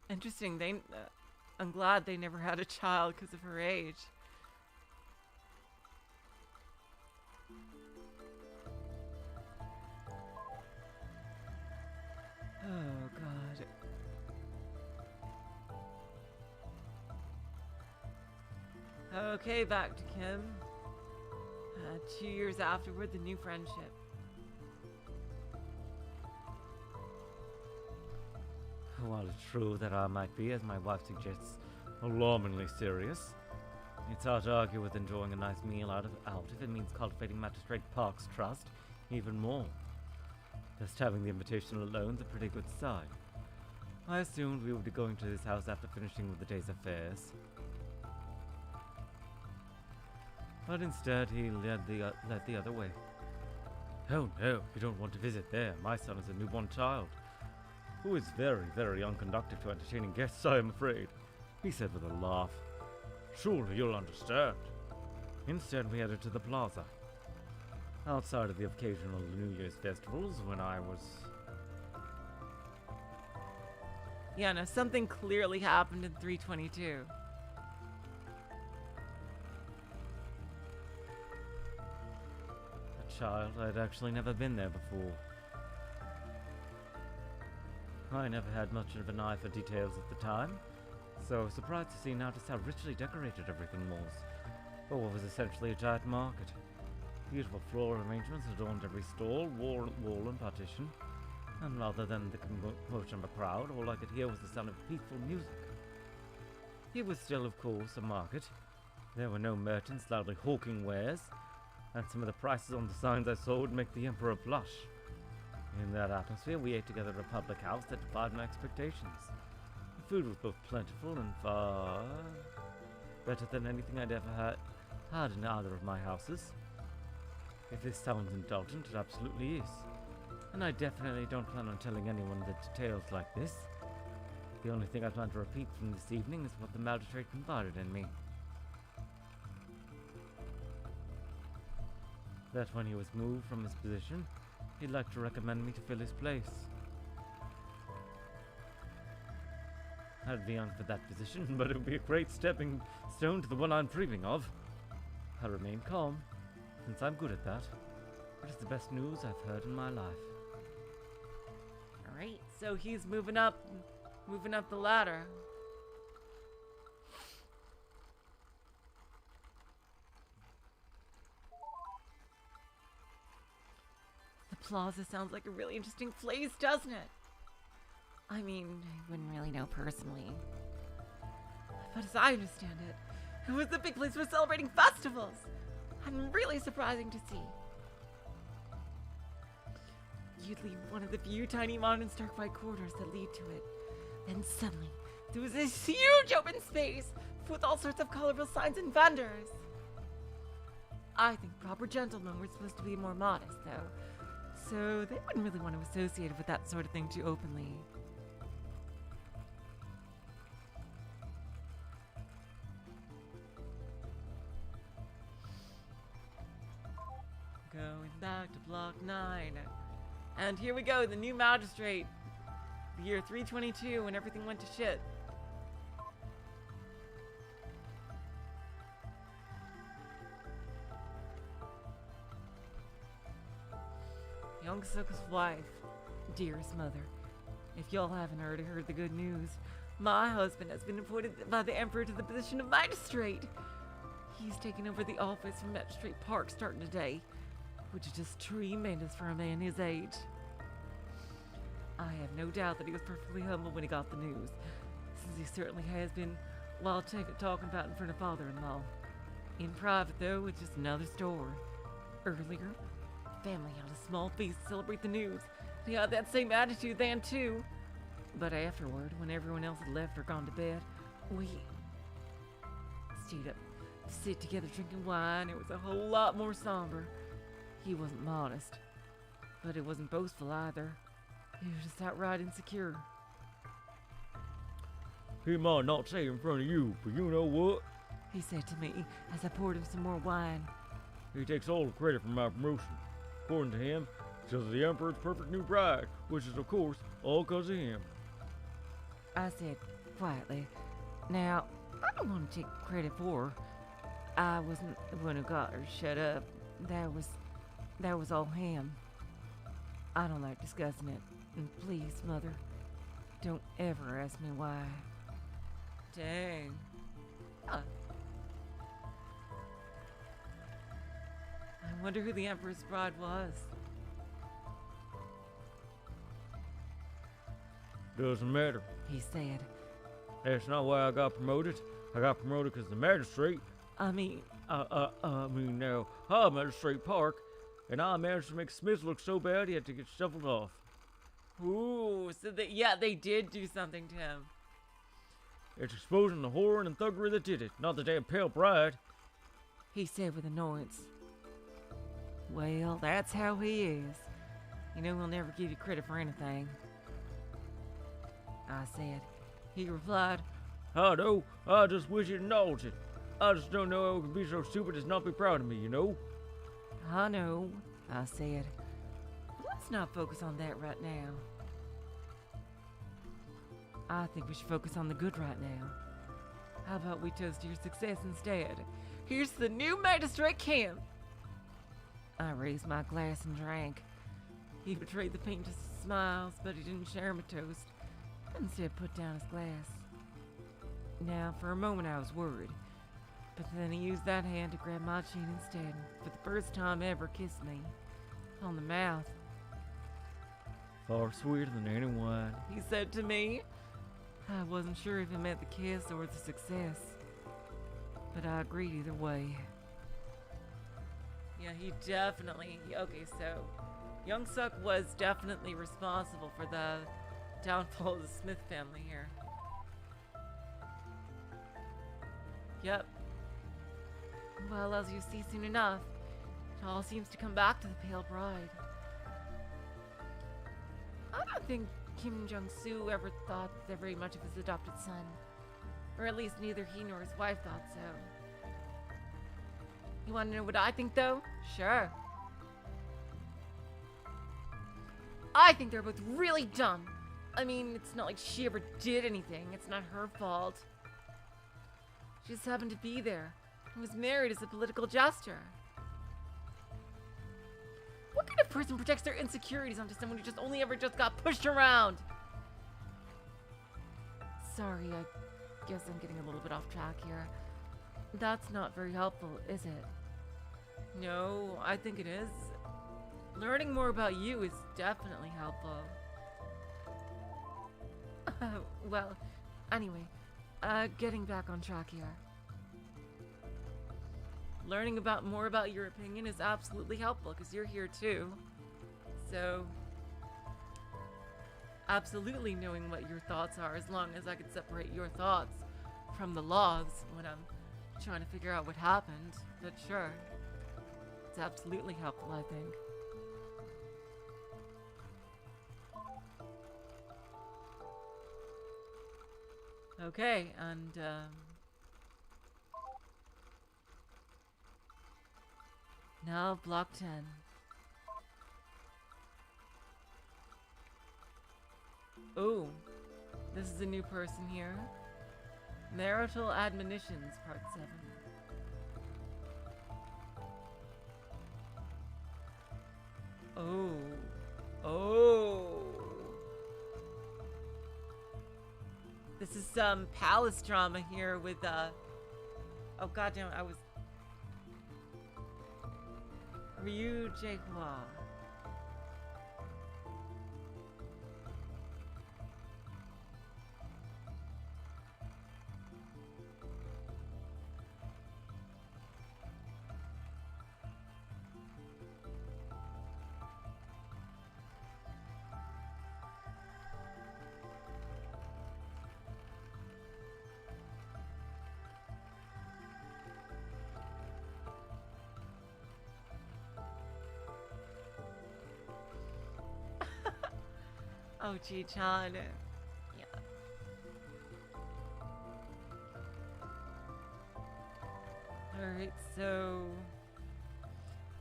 Interesting. I'm glad they never had a child because of her age. Oh God. Okay, back to Kim. 2 years afterward, the new friendship. While it's true that I might be, as my wife suggests, alarmingly serious, it's hard to argue with enjoying a nice meal out if it means cultivating Magistrate Park's trust even more. Just having the invitation alone's a pretty good sign. I assumed we would be going to his house after finishing with the day's affairs. But instead, he led the other way. Oh no, you don't want to visit there. My son is a newborn child, who is very, very unconducive to entertaining guests, I am afraid, he said with a laugh. Surely you'll understand. Instead, we headed to the plaza. Outside of the occasional New Year's festivals, when I was... Yeah, no, something clearly happened in 322. a child, I'd actually never been there before. I never had much of an eye for details at the time, so I was surprised to see now just how richly decorated everything was, for what was essentially a giant market. Beautiful floral arrangements adorned every stall, wall and partition. and rather than the commotion of a crowd, all I could hear was the sound of peaceful music. It was still, of course, a market. There were no merchants loudly hawking wares, and some of the prices on the signs I saw would make the Emperor blush. In that atmosphere, we ate together at a public house that defied my expectations. The food was both plentiful and far better than anything I'd ever had in either of my houses. If this sounds indulgent, it absolutely is. And I definitely don't plan on telling anyone the details like this. The only thing I plan to repeat from this evening is what the Magistrate confided in me. That when he was moved from his position, he'd like to recommend me to fill his place. I'd be young for that position, but it would be a great stepping stone to the one I'm dreaming of. I'll remain calm, since I'm good at that. It is the best news I've heard in my life. Alright, so he's moving up the ladder. The plaza sounds like a really interesting place, doesn't it? I mean, I wouldn't really know personally. But as I understand it was the big place for celebrating festivals. And really surprising to see. You'd leave one of the few tiny modern dark white corridors that lead to it. Then suddenly, there was this huge open space with all sorts of colorful signs and vendors. I think proper gentlemen were supposed to be more modest, though. So they wouldn't really want to associate with that sort of thing too openly. Going back to Block 9. And here we go, the new Magistrate. The year 322 when everything went to shit. Young-suk's wife, dearest mother. If y'all haven't heard the good news, my husband has been appointed by the Emperor to the position of Magistrate. He's taking over the office from Magistrate Park starting today, which is just tremendous for a man his age. I have no doubt that he was perfectly humble when he got the news, since he certainly has been while talking about in front of father-in-law. In private, though, it's just another story. Earlier, the family held a small feast to celebrate the news. He had that same attitude then, too. But afterward, when everyone else had left or gone to bed, we stayed up to sit together drinking wine. It was a whole lot more somber. He wasn't modest, but it wasn't boastful either. He was just outright insecure. He might not say in front of you, but you know what? He said to me as I poured him some more wine. He takes all the credit for my promotion. According to him, it's because of the Emperor's perfect new bride, which is, of course, all because of him. I said quietly, now, I don't want to take credit for her. I wasn't the one who got her shut up. That was all him. I don't like discussing it. And please, Mother, don't ever ask me why. Dang. Huh. I wonder who the Emperor's bride was. Doesn't matter. He said. That's not why I got promoted. I got promoted because the Magistrate. I mean now, hi, Magistrate Park. And I managed to make Smith look so bad he had to get shuffled off. Ooh, so they did do something to him. It's exposing the horror and thuggery that did it, not the damn pale bride. He said with annoyance. Well, that's how he is. You know he'll never give you credit for anything. I said. He replied, I know, I just wish you'd acknowledge it. I just don't know how it can be so stupid as not be proud of me, you know? I know, I said. But let's not focus on that right now. I think we should focus on the good right now. How about we toast to your success instead? Here's the new Magistrate Kim. I raised my glass and drank. He betrayed the faintest of smiles, but he didn't share my toast. Instead, put down his glass. Now, for a moment I was worried, but then he used that hand to grab my chin instead, and for the first time ever kissed me on the mouth. Far sweeter than any wine. he said to me. I wasn't sure if it meant the kiss or the success, but I agreed either way. Yeah, he definitely. Okay, so Young-suk was definitely responsible for the downfall of the Smith family here. Yep. Well, as you see soon enough, it all seems to come back to the Pale Bride. I don't think Kim Young-suk ever thought very much of his adopted son. Or at least neither he nor his wife thought so. You want to know what I think, though? Sure. I think they're both really dumb. I mean, it's not like she ever did anything. It's not her fault. She just happened to be there and was married as a political jester. What kind of person projects their insecurities onto someone who just only ever just got pushed around? Sorry, I guess I'm getting a little bit off track here. That's not very helpful, is it? No, I think it is. Learning more about you is definitely helpful. Well, anyway, getting back on track here. Learning more about your opinion is absolutely helpful because you're here too. So, absolutely knowing what your thoughts are, as long as I could separate your thoughts from the logs when I'm trying to figure out what happened. But sure, it's absolutely helpful, I think. Okay, and Now, block 10. ooh, this is a new person here. Marital Admonitions, Part 7. Oh. This is some palace drama here with, oh goddamn, I was... Ryu Jaehwa. Oh, Ji-chan. Yeah. Alright, so...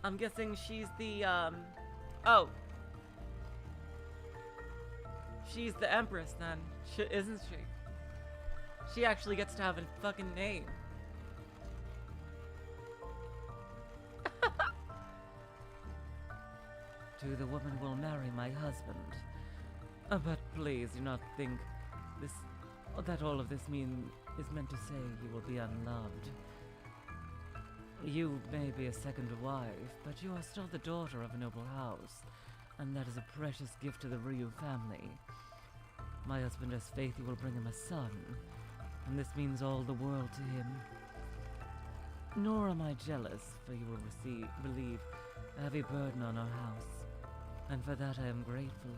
I'm guessing she's the, oh. She's the Empress, then. Isn't she? She actually gets to have a fucking name. To the woman will marry my husband. But please do not think that all of this is meant to say you will be unloved. You may be a second wife, but you are still the daughter of a noble house, and that is a precious gift to the Ryu family. My husband has faith you will bring him a son, and this means all the world to him. Nor am I jealous, for you will relieve a heavy burden on our house, and for that I am grateful.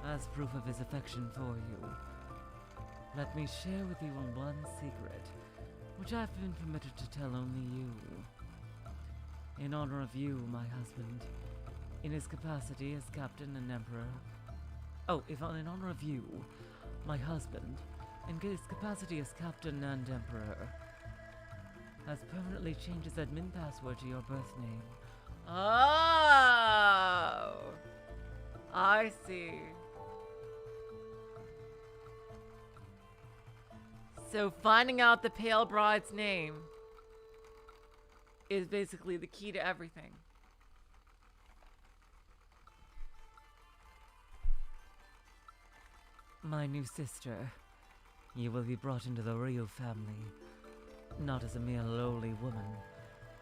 As proof of his affection for you, let me share with you one secret, which I've been permitted to tell only you. In honor of you, my husband, in his capacity as captain and emperor. In honor of you, my husband, in his capacity as captain and emperor, has permanently changed his admin password to your birth name. Oh! I see. So finding out the Pale Bride's name is basically the key to everything. My new sister, you will be brought into the Ryu family, not as a mere lowly woman,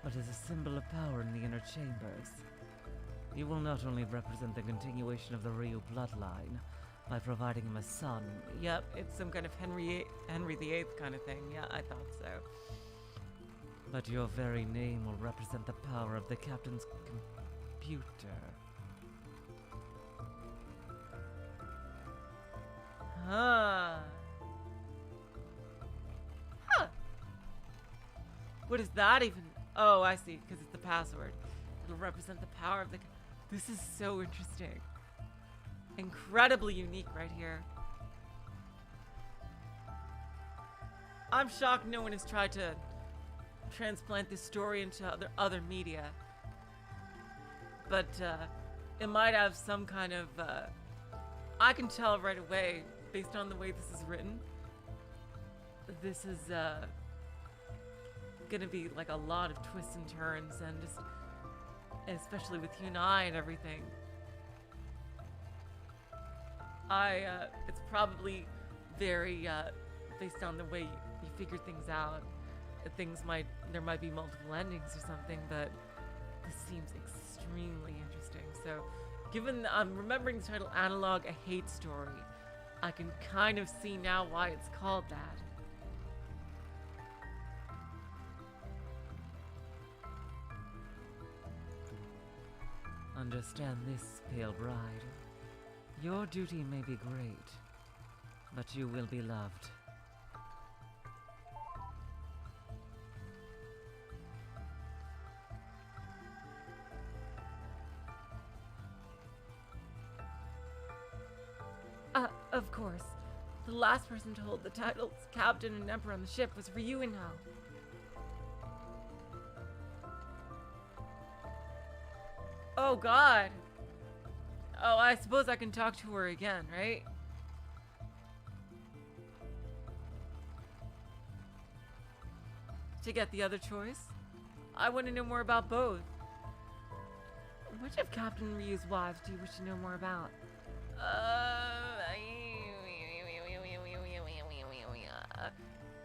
but as a symbol of power in the inner chambers. You will not only represent the continuation of the Ryu bloodline by providing him a son, Yep, it's some kind of Henry VIII kind of thing. Yeah, I thought so. but your very name will represent the power of the captain's computer. Huh. Huh. What is that even? Oh, I see, because it's the password. It'll represent the power of the... This is so interesting. Incredibly unique right here. I'm shocked no one has tried to transplant this story into other media. But it might have some kind of... I can tell right away, based on the way this is written, this is gonna be like a lot of twists and turns, and just especially with Hunai and everything. It's probably very based on the way you figure things out. There might be multiple endings or something, but this seems extremely interesting. So, given I'm remembering the title Analogue, a hate story, I can kind of see now why it's called that. Understand this, pale bride. Your duty may be great, but you will be loved. Of course. The last person to hold the titles Captain and Emperor on the ship was Ryu now. Oh god. Oh, I suppose I can talk to her again, right? To get the other choice? I want to know more about both. Which of Captain Ryu's wives do you wish to know more about?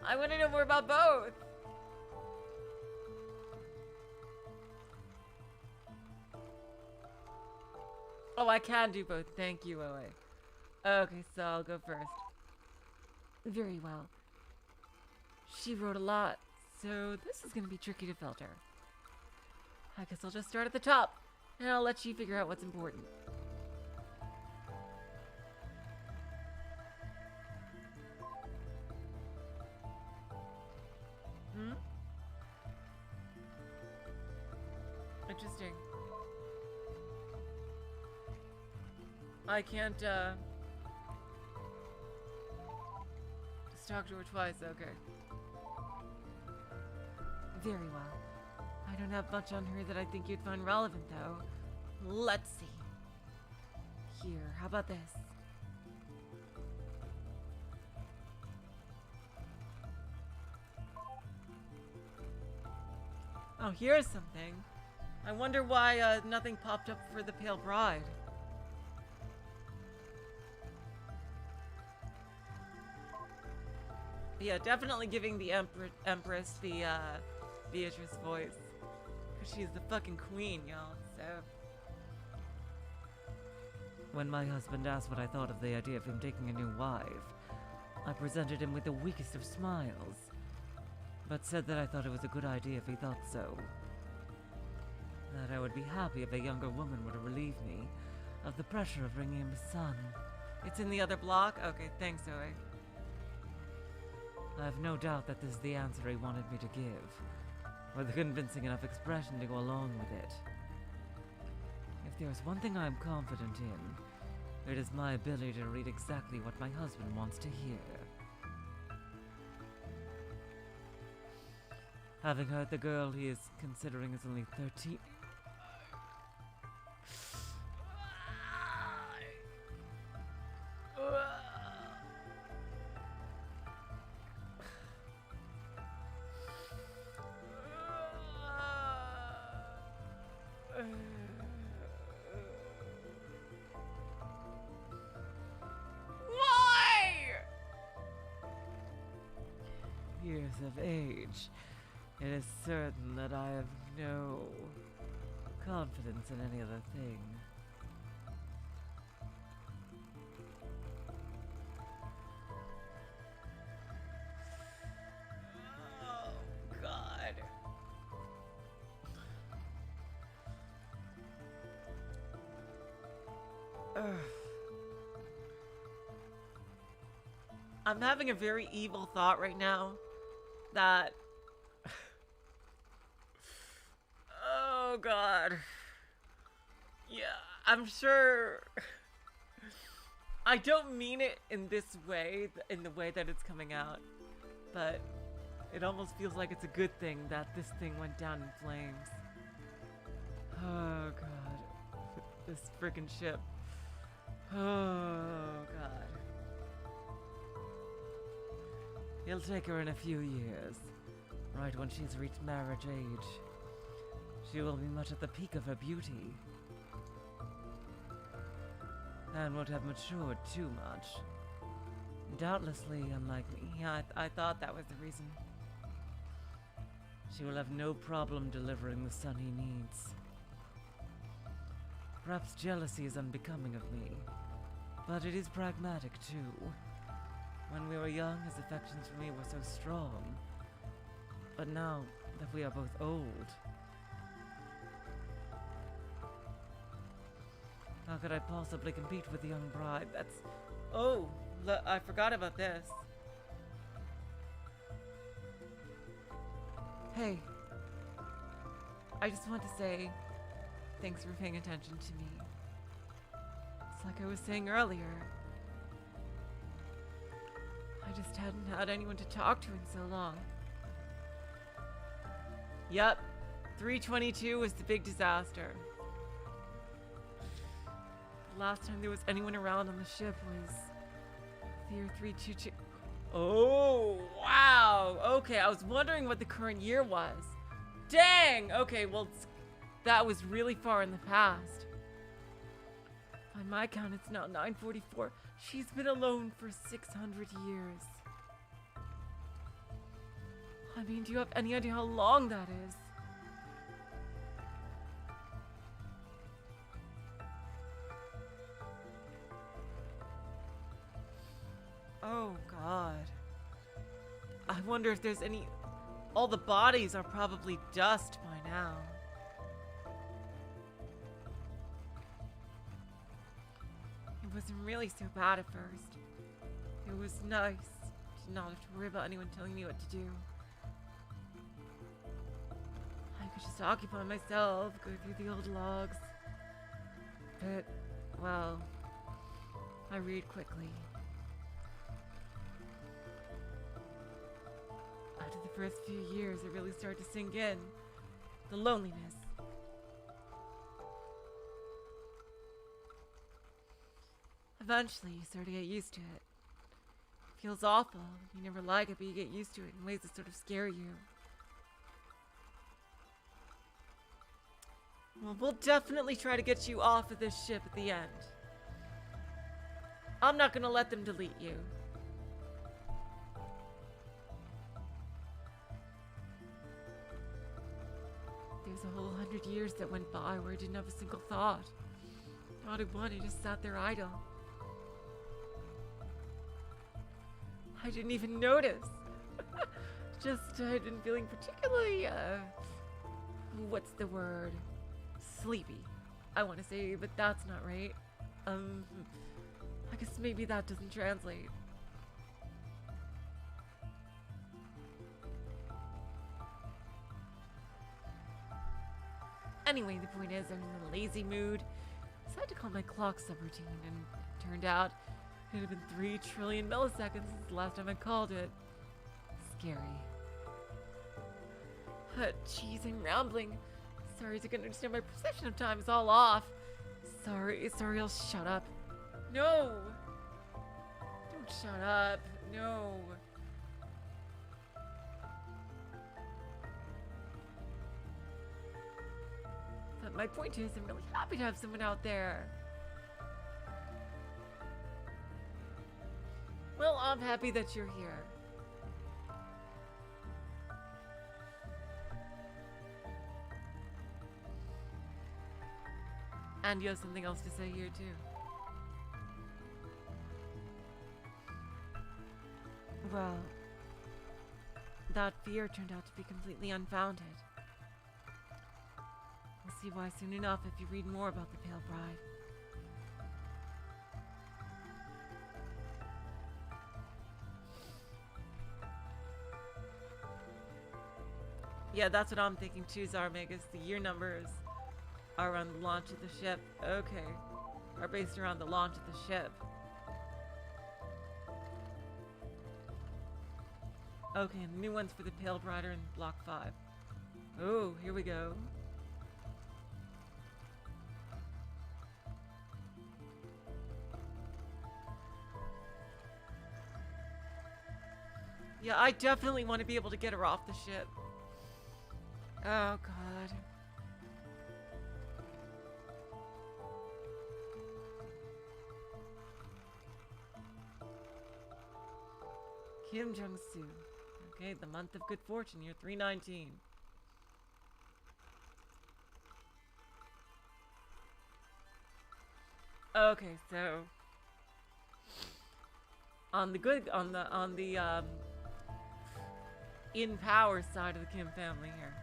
I want to know more about both. Oh, I can do both. Thank you, Oe. Okay, so I'll go first. Very well. She wrote a lot, so this is gonna be tricky to filter. I guess I'll just start at the top, and I'll let you figure out what's important. Interesting. I can't, just talk to her twice, okay. Very well. I don't have much on her that I think you'd find relevant, though. Let's see. Here, how about this? Oh, here's something. I wonder why nothing popped up for the Pale Bride. Yeah, definitely giving the Empress the Beatrice voice. Because she's the fucking queen, y'all, so... When my husband asked what I thought of the idea of him taking a new wife, I presented him with the weakest of smiles, but said that I thought it was a good idea if he thought so. That I would be happy if a younger woman were to relieve me of the pressure of bringing him a son. It's in the other block? Okay, thanks, Zoe. I have no doubt that this is the answer he wanted me to give, or the convincing enough expression to go along with it. If there is one thing I am confident in, it is my ability to read exactly what my husband wants to hear. Having heard the girl he is considering is only 13... years of age, it is certain that I have no confidence in any other thing. Oh, God. Ugh. I'm having a very evil thought right now that oh God. Yeah, I'm sure I don't mean it in this way, in the way that it's coming out, but it almost feels like it's a good thing that this thing went down in flames. Oh God. This freaking ship. Oh God. He'll take her in a few years, right when she's reached marriage age. She will be much at the peak of her beauty, and won't have matured too much. Doubtlessly unlike me. Yeah, I thought that was the reason. She will have no problem delivering the son he needs. Perhaps jealousy is unbecoming of me, but it is pragmatic too. When we were young, his affections for me were so strong. But now that we are both old, how could I possibly compete with the young bride? That's... Oh, I forgot about this. Hey. I just want to say thanks for paying attention to me. It's like I was saying earlier. I just hadn't had anyone to talk to in so long. Yep, 322 was the big disaster. The last time there was anyone around on the ship was the year 322. Oh, wow. Okay, I was wondering what the current year was. Dang! Okay, well, that was really far in the past. By my count, it's now 9:44. She's been alone for 600 years. I mean, do you have any idea how long that is? Oh, God. I wonder if there's any... All the bodies are probably dust by now. It wasn't really so bad at first. It was nice to not have to worry about anyone telling me what to do. I could just occupy myself, go through the old logs. But, well, I read quickly. After the first few years, it really started to sink in. The loneliness. Eventually, you start to get used to it. It feels awful. You never like it, but you get used to it in ways that sort of scare you. Well, we'll definitely try to get you off of this ship at the end. I'm not gonna let them delete you. There's a whole 100 years that went by where I didn't have a single thought. Not a one, I just sat there idle. I didn't even notice. I'd been feeling particularly, what's the word? Sleepy, I want to say, but that's not right. I guess maybe that doesn't translate. Anyway, the point is, I'm in a lazy mood. I decided to call my clock subroutine, and it turned out it had been 3 trillion milliseconds since the last time I called it. Scary. Jeez, I'm rambling. Sorry, you can understand my perception of time is all off. Sorry, I'll shut up. No! Don't shut up. No. But my point is, I'm really happy to have someone out there. Well, I'm happy that you're here. And you have something else to say here, too. Well, that fear turned out to be completely unfounded. We'll see why soon enough if you read more about the Pale Bride. Yeah, that's what I'm thinking too, Zarmagus. The year numbers are around the launch of the ship. Okay. Are based around the launch of the ship. Okay, and the new one's for the Pale Bride are in Block 5. Oh, here we go. Yeah, I definitely want to be able to get her off the ship. Oh, God. Kim Young-suk. Okay, the month of good fortune, year 319. Okay, so on the in power side of the Kim family here.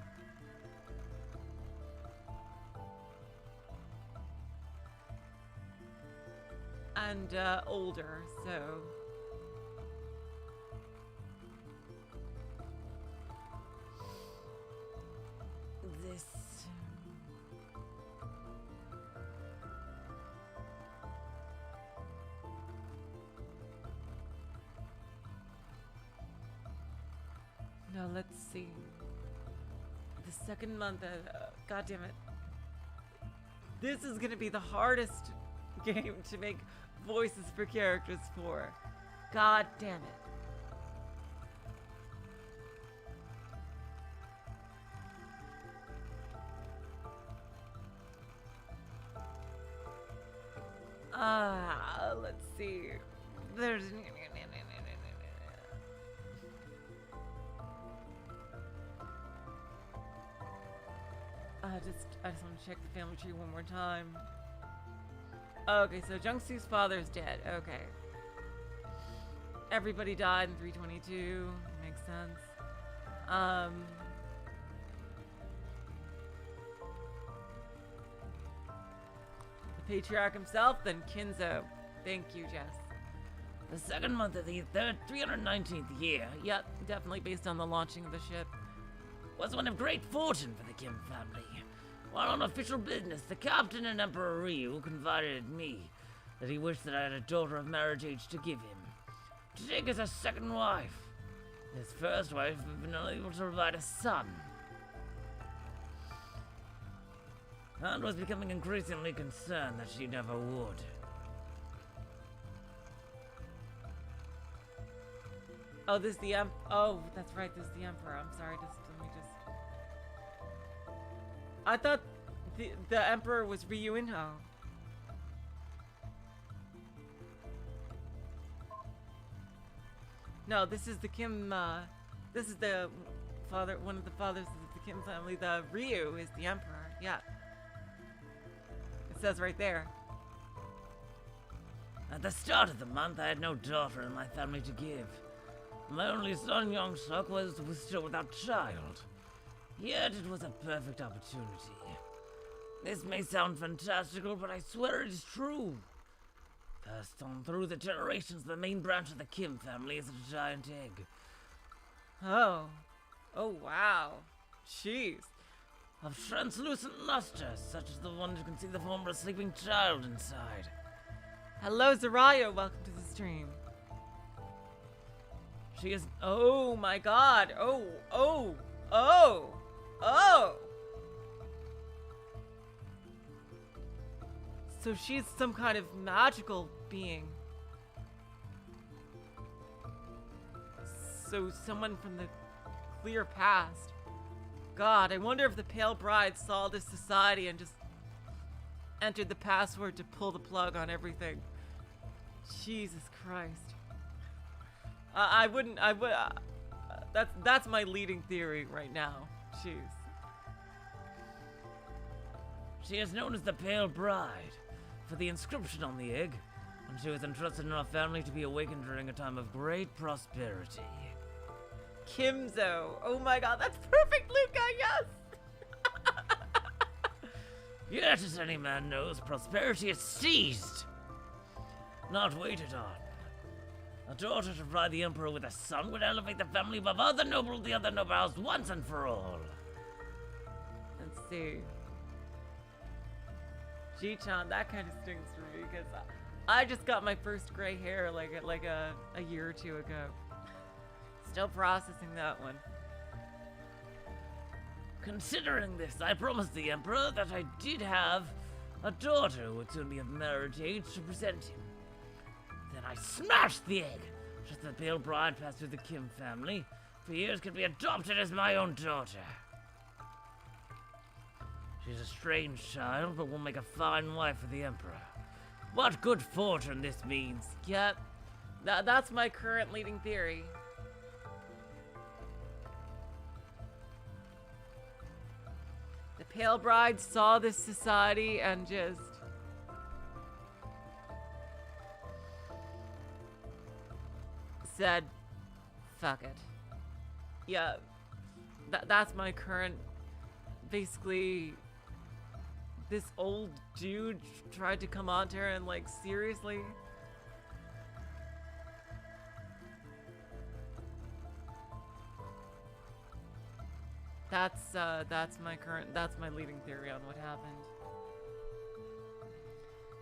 And older, so this now let's see. The second month God damn it. This is gonna be the hardest game to make voices for characters for. God damn it. Let's see. There's I just want to check the family tree one more time. Okay, so Jung-suk's father's dead. Okay. Everybody died in 322. Makes sense. The patriarch himself, then Kinzo. Thank you, Jess. The second month of the 319th year, Yep, definitely based on the launching of the ship. was one of great fortune for the Kim family. While on official business, the captain and Emperor Ryu confided in me that he wished that I had a daughter of marriage age to give him, to take as a second wife. His first wife had been unable to provide a son, and was becoming increasingly concerned that she never would. Oh, this is the oh, that's right, this is the Emperor. I'm sorry, let me just... I thought the Emperor was Ryu Inho. No, this is the Kim, this is the father, one of the fathers of the Kim family. The Ryu is the Emperor, yeah. It says right there. At the start of the month, I had no daughter in my family to give. My only son, Young-suk, was still without child. Yet it was a perfect opportunity. This may sound fantastical, but I swear it is true. Passed on through the generations, the main branch of the Kim family is a giant egg. Oh. Oh, wow. Jeez. Of translucent luster, such as the one you can see the form of a sleeping child inside. Hello, Zarayo. Welcome to the stream. She is... Oh, my God. Oh, oh, oh, oh. So she's some kind of magical being. So someone from the clear past. God, I wonder if the Pale Bride saw this society and just entered the password to pull the plug on everything. Jesus Christ. I would, that's my leading theory right now. Jeez. She is known as the Pale Bride for the inscription on the egg, and she was entrusted in our family to be awakened during a time of great prosperity. Kimzo. Oh my god, that's perfect, Luca, yes! Yet, as any man knows, prosperity is seized, not waited on. A daughter to provide the Emperor with a son would elevate the family above the other nobles once and for all. Let's see. Ji-chan, that kind of stings for me because I just got my first gray hair like a year or two ago. Still processing that one. Considering this, I promised the Emperor that I did have a daughter who would soon be of marriage age to present him. Then I smashed the egg, just as the Pale Bride passed through the Kim family. For years could be adopted as my own daughter. She's a strange child, but will make a fine wife for the Emperor. What good fortune this means. Yep. That's my current leading theory. The Pale Bride saw this society and just said, fuck it. Yeah, that's my current, basically, this old dude tried to come on to her and like, seriously? That's my leading theory on what happened.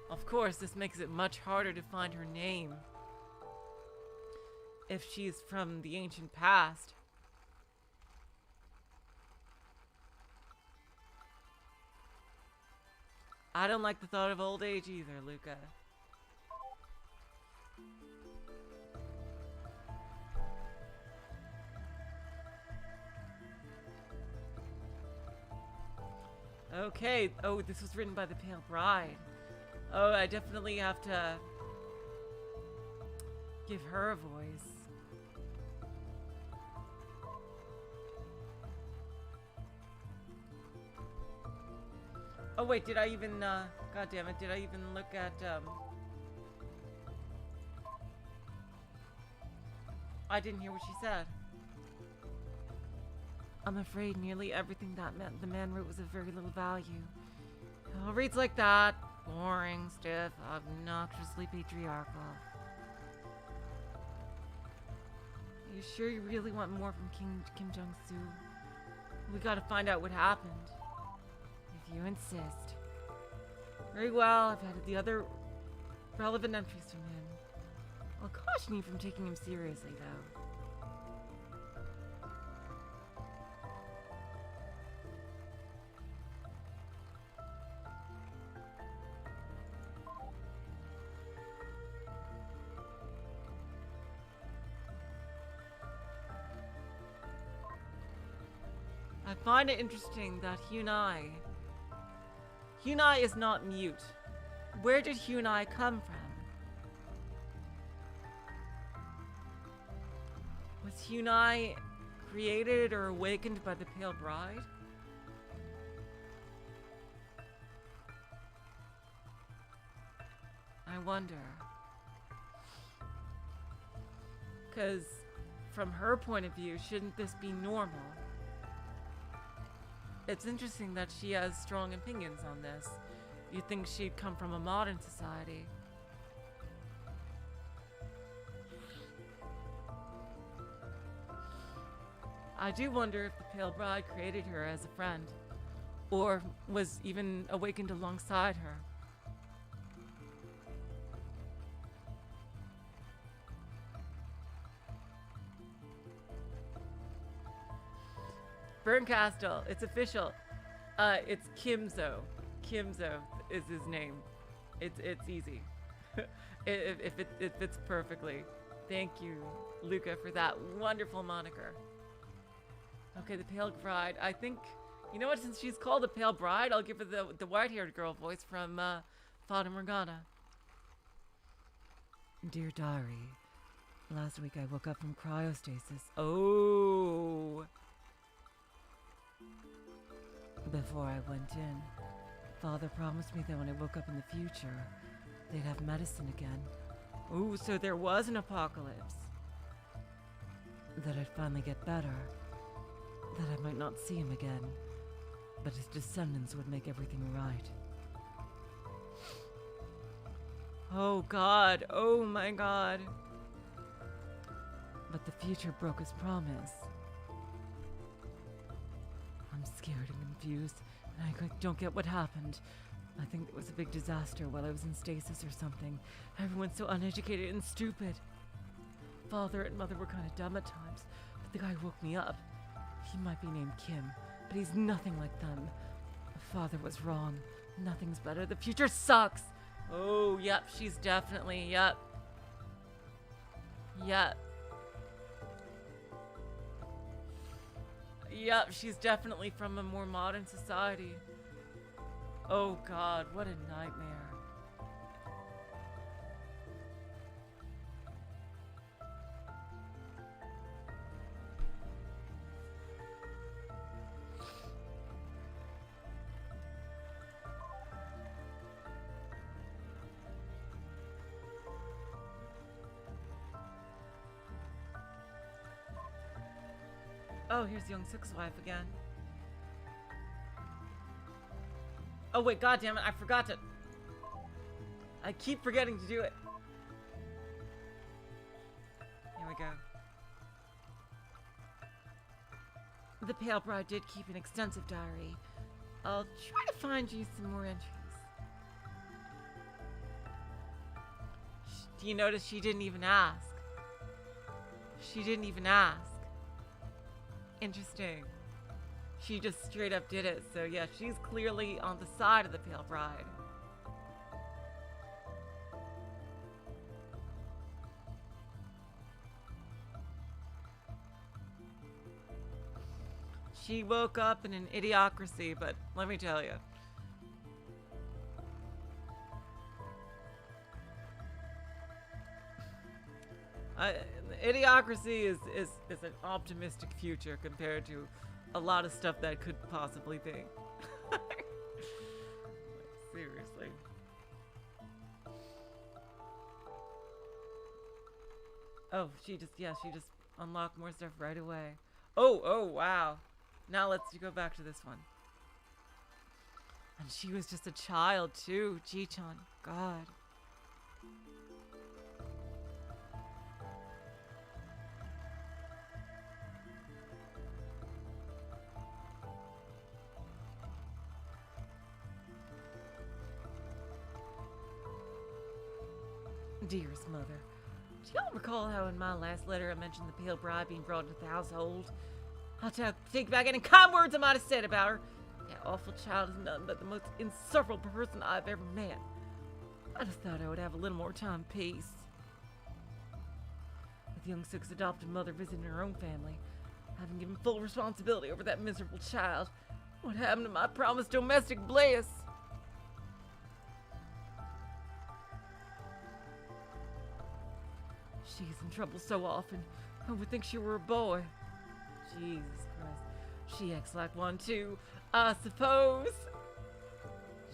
Of course, this makes it much harder to find her name if she's from the ancient past. I don't like the thought of old age either, Luca. Okay. Oh, this was written by the Pale Bride. Oh, I definitely have to give her a voice. Oh wait, did I even, god damn it, did I even look at, I didn't hear what she said. I'm afraid nearly everything that the man wrote was of very little value. It reads like that. Boring, stiff, obnoxiously patriarchal. Are you sure you really want more from Kim Young-suk? We gotta find out what happened. If you insist. Very well, I've added the other relevant entries from him. I'll caution you from taking him seriously, though. I find it interesting that Hunai is not mute. Where did Hunai come from? Was Hunai created or awakened by the Pale Bride? I wonder. Because from her point of view, shouldn't this be normal? It's interesting that she has strong opinions on this. You'd think she'd come from a modern society. I do wonder if the Pale Bride created her as a friend, or was even awakened alongside her. Berncastle, it's official. It's Kimzo. Kimzo is his name. It's easy. It fits perfectly. Thank you, Luca, for that wonderful moniker. Okay, the Pale Bride. I think, you know what? Since she's called the Pale Bride, I'll give her the white-haired girl voice from Fata Morgana. Dear Diary, last week I woke up from cryostasis. Oh. Before I went in, Father promised me that when I woke up in the future, they'd have medicine again. Ooh, so there was an apocalypse. That I'd finally get better. That I might not see him again. But his descendants would make everything right. Oh God, oh my God. But the future broke his promise. I'm scared and confused, and I don't get what happened. I think there was a big disaster while I was in stasis or something. Everyone's so uneducated and stupid. Father and Mother were kind of dumb at times, but the guy who woke me up, he might be named Kim, but he's nothing like them. Father was wrong. Nothing's better. The future sucks. Oh, yep, she's definitely, yep. Yep. Yep, she's definitely from a more modern society. Oh God, what a nightmare. Oh, here's Young-suk's wife again. Oh wait, God damn it! I forgot to. I keep forgetting to do it. Here we go. The Pale Bride did keep an extensive diary. I'll try to find you some more entries. Do you notice she didn't even ask? She didn't even ask. Interesting. She just straight up did it. So yeah, she's clearly on the side of the Pale Bride. She woke up in an idiocracy, but let me tell you. Idiocracy is an optimistic future compared to a lot of stuff that could possibly be. Like, seriously. Oh, she just unlocked more stuff right away. Oh, wow. Now let's go back to this one. And she was just a child too, Ji-chan. God. Dearest Mother, do y'all recall how in my last letter I mentioned the Pale Bride being brought into the household? I'll take back any kind words I might have said about her. That awful child is nothing but the most insufferable person I've ever met. I just thought I would have a little more time and peace. With Young-suk's adopted mother visiting her own family, having given full responsibility over that miserable child, what happened to my promised domestic bliss? She's in trouble so often, I would think she were a boy. Jesus Christ. She acts like one too, I suppose.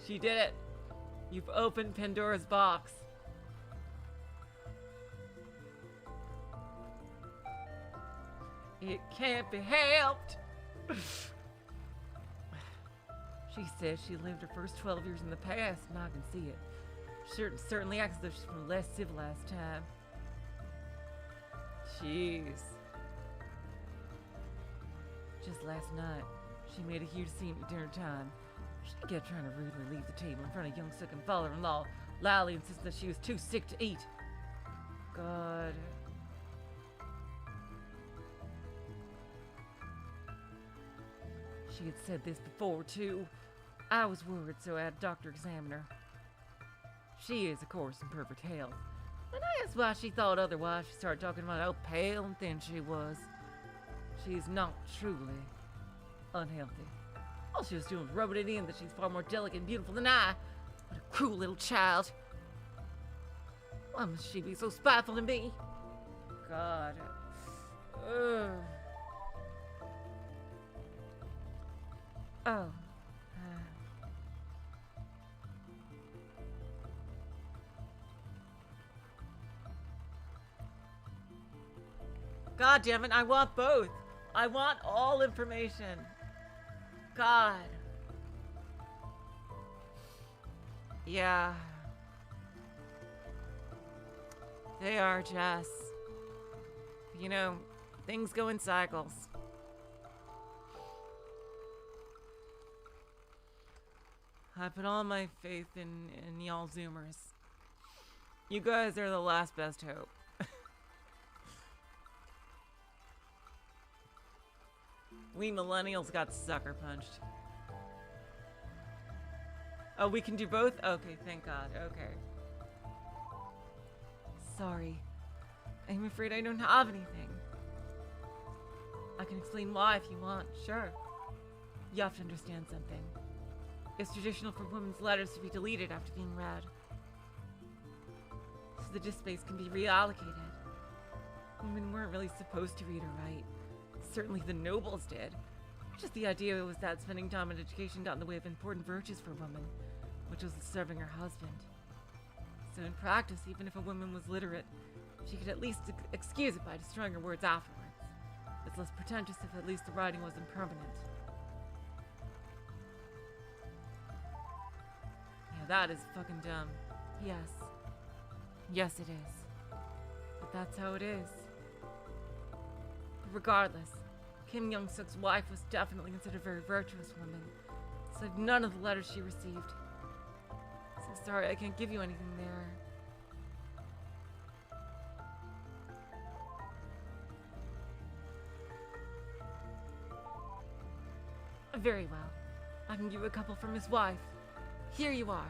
She did it. You've opened Pandora's box. It can't be helped. She says she lived her first 12 years in the past, and I can see it. She certainly acts as though she's from a less civilized time. Jeez. Just last night, she made a huge scene at dinner time. She kept trying to rudely leave the table in front of Young-suk and father-in-law, loudly insisting that she was too sick to eat. God. She had said this before, too. I was worried, so I had a doctor examine her. She is, of course, in perfect health. And I asked why she thought otherwise. She started talking about how pale and thin she was. She's not truly unhealthy. All she was doing was rubbing it in that she's far more delicate and beautiful than I. What a cruel little child. Why must she be so spiteful to me? God. Ugh. Oh. God damn it, I want both. I want all information. God. Yeah. They are, Jess. You know, things go in cycles. I put all my faith in y'all Zoomers. You guys are the last best hope. We millennials got sucker punched. Oh, we can do both? Okay, thank God. Okay. Sorry. I'm afraid I don't have anything. I can explain why if you want, sure. You have to understand something. It's traditional for women's letters to be deleted after being read, so the disk space can be reallocated. Women weren't really supposed to read or write. Certainly the nobles did. Just the idea was that spending time in education got in the way of important virtues for a woman, which was serving her husband. So in practice, even if a woman was literate, she could at least excuse it by destroying her words afterwards. It's less pretentious if at least the writing wasn't permanent. Yeah, that is fucking dumb. Yes. Yes, it is. But that's how it is. But regardless, Kim Young-suk's wife was definitely considered a very virtuous woman. So none of the letters she received. So sorry, I can't give you anything there. Very well. I can give you a couple from his wife. Here you are.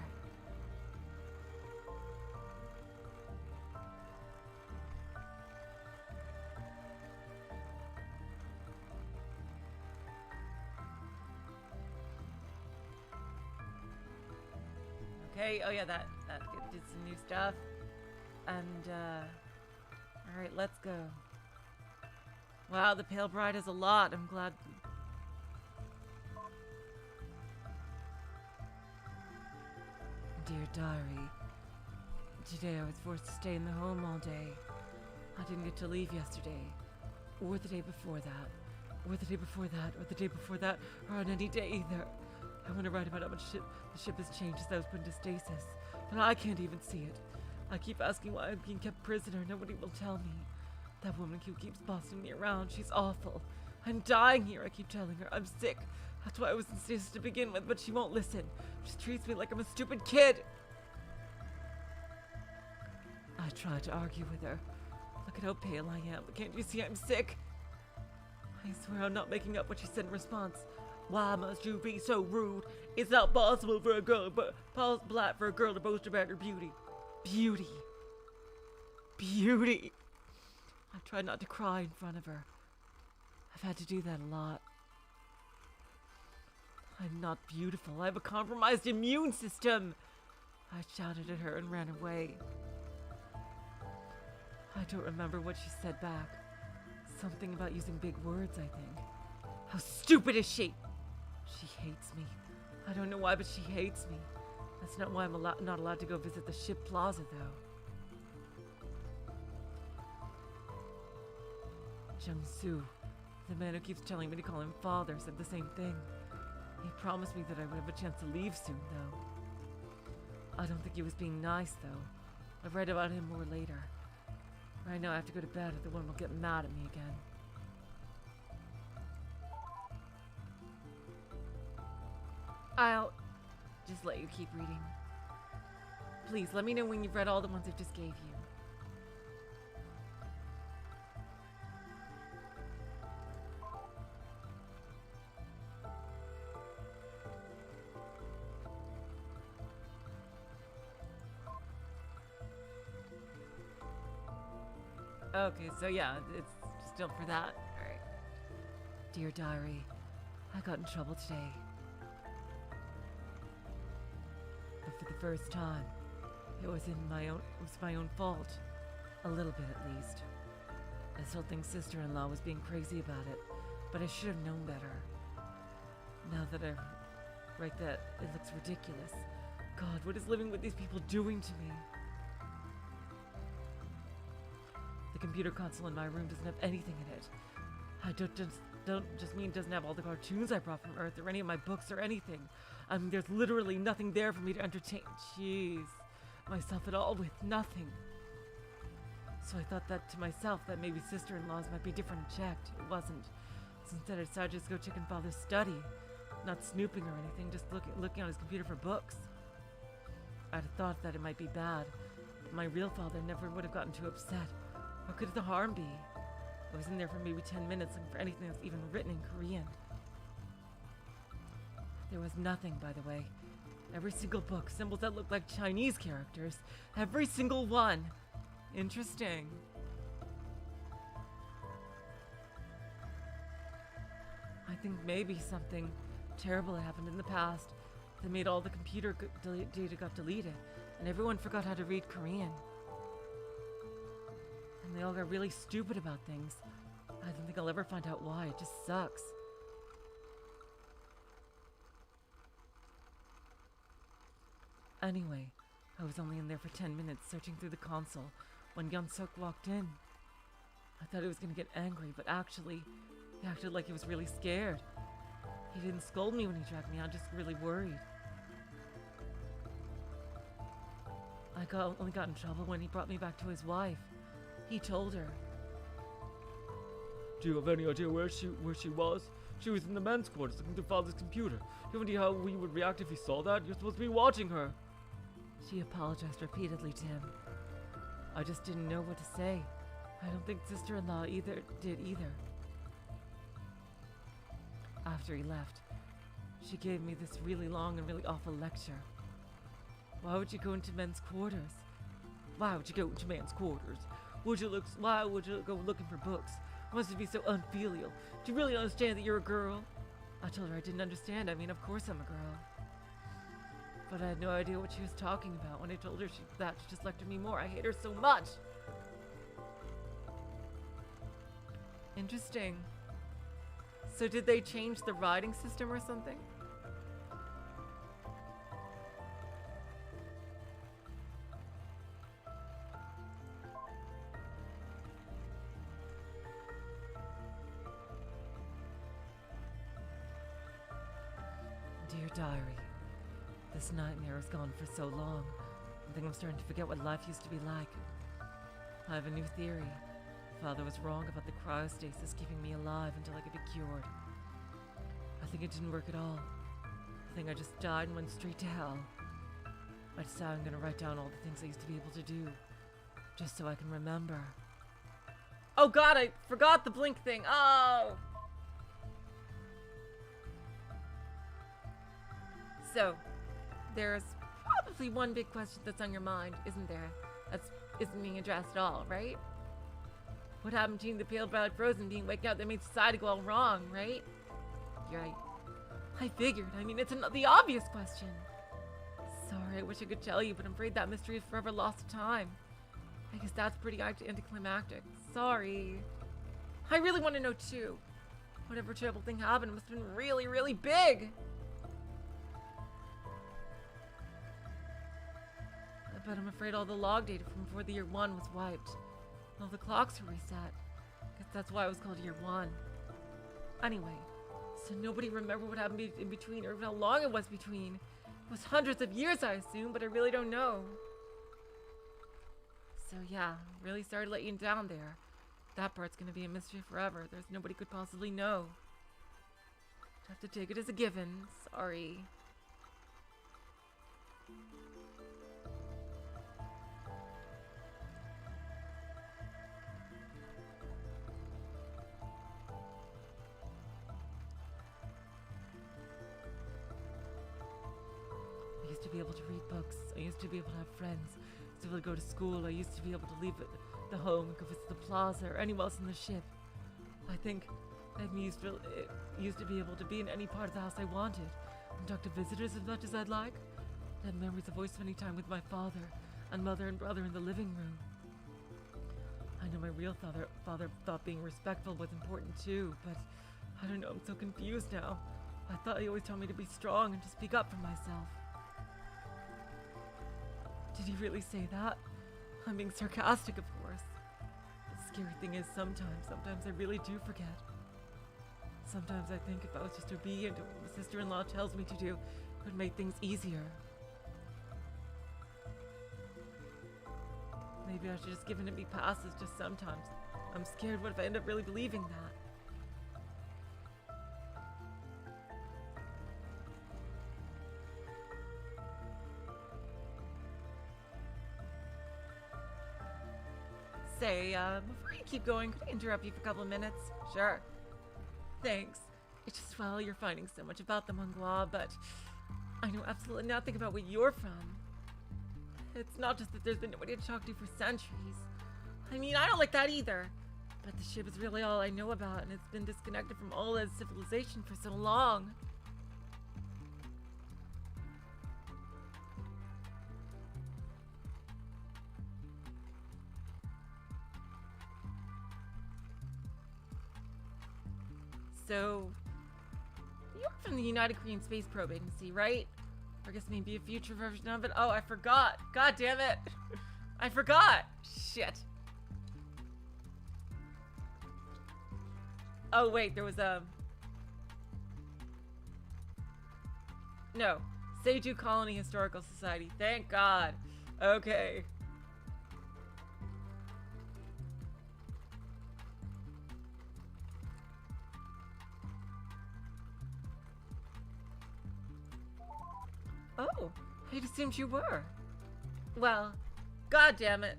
Okay, oh yeah, that did some new stuff. And, alright, let's go. Wow, the Pale Bride has a lot. I'm glad. Dear Diary, today I was forced to stay in the home all day. I didn't get to leave yesterday, or the day before that, or the day before that, or the day before that, or on any day either. I want to write about how much the ship has changed since I was put into stasis, but I can't even see it. I keep asking why I'm being kept prisoner. Nobody will tell me. That woman who keeps bossing me around, she's awful. I'm dying here, I keep telling her. I'm sick. That's why I was in stasis to begin with, but she won't listen. She treats me like I'm a stupid kid. I tried to argue with her. Look at how pale I am. Can't you see I'm sick? I swear I'm not making up what she said in response. Why must you be so rude? It's not possible for a girl, but polite for a girl to boast about her beauty. Beauty. Beauty. I've tried not to cry in front of her. I've had to do that a lot. I'm not beautiful. I have a compromised immune system. I shouted at her and ran away. I don't remember what she said back. Something about using big words, I think. How stupid is she? She hates me. I don't know why, but she hates me. That's not why I'm not allowed to go visit the ship plaza, though. Jung-soo, the man who keeps telling me to call him father, said the same thing. He promised me that I would have a chance to leave soon, though. I don't think he was being nice, though. I'll write about him more later. Right now I have to go to bed or the woman will get mad at me again. I'll just let you keep reading. Please, let me know when you've read all the ones I just gave you. Okay, so yeah, it's still for that. Alright. Dear Diary, I got in trouble today. But for the first time, it was my own fault. A little bit at least. I still think sister-in-law was being crazy about it, but I should have known better. Now that I write that, it looks ridiculous. God, what is living with these people doing to me? The computer console in my room doesn't have anything in it. I don't just mean it doesn't have all the cartoons I brought from Earth or any of my books or anything. I mean, there's literally nothing there for me to entertain. Jeez. Myself at all with nothing. So I thought that to myself that maybe sister-in-laws might be different and checked. It wasn't. So instead I decided to just go check in Father's study. Not snooping or anything, just looking on his computer for books. I'd have thought that it might be bad. My real father never would have gotten too upset. What could the harm be? I was in there for maybe 10 minutes looking for anything that's even written in Korean. There was nothing, by the way. Every single book, symbols that looked like Chinese characters. Every single one. Interesting. I think maybe something terrible happened in the past that made all the computer data got deleted, and everyone forgot how to read Korean. And they all got really stupid about things. I don't think I'll ever find out why. It just sucks. Anyway, I was only in there for 10 minutes searching through the console when Young-suk walked in. I thought he was going to get angry, but actually, he acted like he was really scared. He didn't scold me when he dragged me out, just really worried. I only got in trouble when he brought me back to his wife. He told her. Do you have any idea where she was? She was in the men's quarters looking through Father's computer. Do you have any idea how we would react if he saw that? You're supposed to be watching her. She apologized repeatedly to him. I just didn't know what to say. I don't think sister-in-law did either. After he left, she gave me this really long and really awful lecture. Why would you go into men's quarters? Why would you go into men's quarters? Why would you go looking for books? Why must it be so unfilial? Do you really understand that you're a girl? I told her I didn't understand. I mean, of course I'm a girl. But I had no idea what she was talking about. When I told her that, she just lectured me more. I hate her so much. Interesting. So did they change the writing system or something? Dear Diary, this nightmare has gone for so long. I think I'm starting to forget what life used to be like. I have a new theory. Father was wrong about the cryostasis keeping me alive until I could be cured. I think it didn't work at all. I think I just died and went straight to hell. I decided I'm gonna write down all the things I used to be able to do, just so I can remember. Oh god, I forgot the blink thing. Oh! So, there's probably one big question that's on your mind, isn't there? That isn't being addressed at all, right? What happened to the pale-browed frozen being waked up that made society go all wrong, right? You're right. I figured. I mean, it's the obvious question. Sorry, I wish I could tell you, but I'm afraid that mystery is forever lost to time. I guess that's pretty anticlimactic. Sorry. I really want to know, too. Whatever terrible thing happened must have been really, really big. But I'm afraid all the log data from before the year 1 was wiped. All the clocks were reset. Guess that's why it was called year 1. Anyway, so nobody remembered what happened in between or even how long it was between. It was hundreds of years, I assume, but I really don't know. So yeah, really sorry to let you down there. That part's gonna be a mystery forever. There's nobody could possibly know. Have to take it as a given. Sorry. I used to be able to read books. I used to be able to have friends. I used to be able to go to school. I used to be able to leave the home and go visit the plaza or anywhere else in the ship. I think I used to be able to be in any part of the house I wanted and talk to visitors as much as I'd like. I had memories of always spending time with my father and mother and brother in the living room. I know my real father thought being respectful was important too, but I don't know, I'm so confused now. I thought he always told me to be strong and to speak up for myself. Did he really say that? I'm being sarcastic, of course. It's scary thing is sometimes I really do forget. Sometimes I think if I was just obedient to what my sister-in-law tells me to do, it would make things easier. Maybe I should just give it me passes just sometimes. I'm scared what if I end up really believing that? Say, before you keep going, could I interrupt you for a couple of minutes? Sure. Thanks. It's just, well, you're finding so much about the Monglois, but I know absolutely nothing about where you're from. It's not just that there's been nobody to talk to for centuries. I mean, I don't like that either. But the ship is really all I know about, and it's been disconnected from all as civilization for so long. So, you're from the United Korean Space Probe Agency, right? Or I guess maybe a future version of it. Oh, I forgot. God damn it. I forgot. Shit. Oh, wait, there was a... No. Seju Colony Historical Society. Thank God. Okay. Oh, I'd assumed you were. Well, God damn it.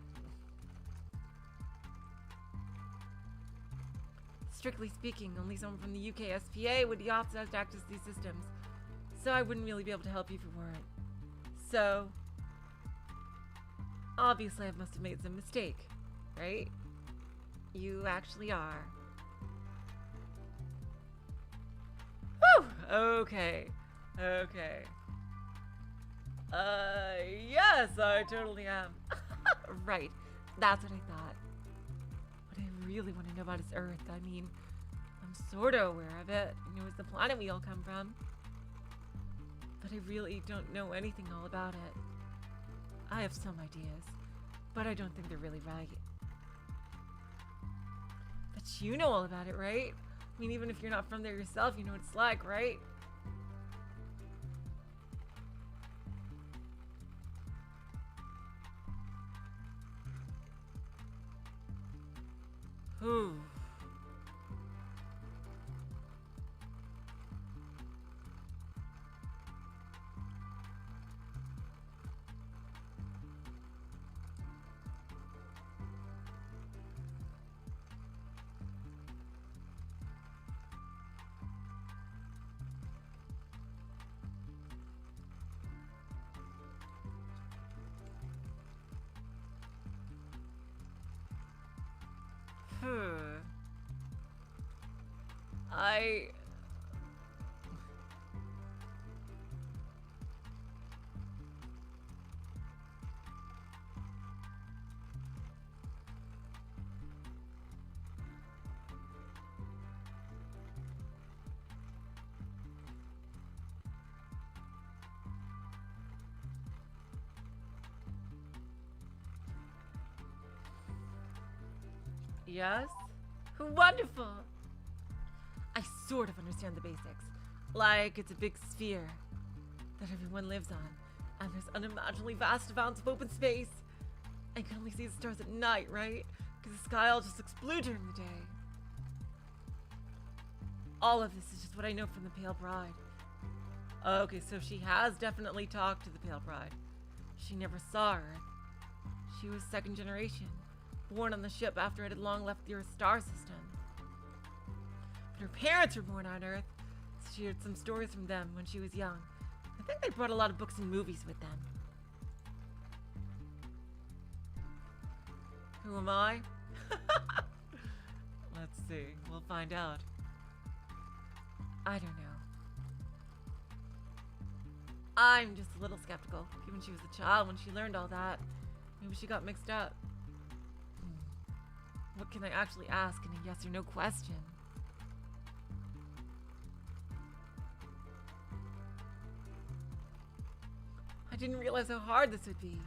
Strictly speaking, only someone from the UK SPA would be authorized to access these systems, so I wouldn't really be able to help you if you weren't. So, obviously I must have made some mistake, right? You actually are. Whew! Okay. Okay. Yes, I totally am. Right. That's what I thought. What I really want to know about is Earth. I mean, I'm sort of aware of it. I know it's the planet we all come from. But I really don't know anything all about it. I have some ideas, but I don't think they're really right. But you know all about it, right? I mean, even if you're not from there yourself, you know what it's like, right? Ooh. I... Yes? Wonderful! I sort of understand the basics. Like it's a big sphere that everyone lives on, and there's unimaginably vast amounts of open space. I can only see the stars at night, right? Because the sky all just looks blue during the day. All of this is just what I know from the Pale Bride. Okay, so she has definitely talked to the Pale Bride. She never saw Earth. She was second generation, born on the ship after it had long left the Earth star system. But her parents were born on Earth, so she heard some stories from them when she was young. I think they brought a lot of books and movies with them. Who am I? Let's see. We'll find out. I don't know. I'm just a little skeptical, given she was a child when she learned all that. Maybe she got mixed up. What can I actually ask in a yes or no question? I didn't realize how hard this would be.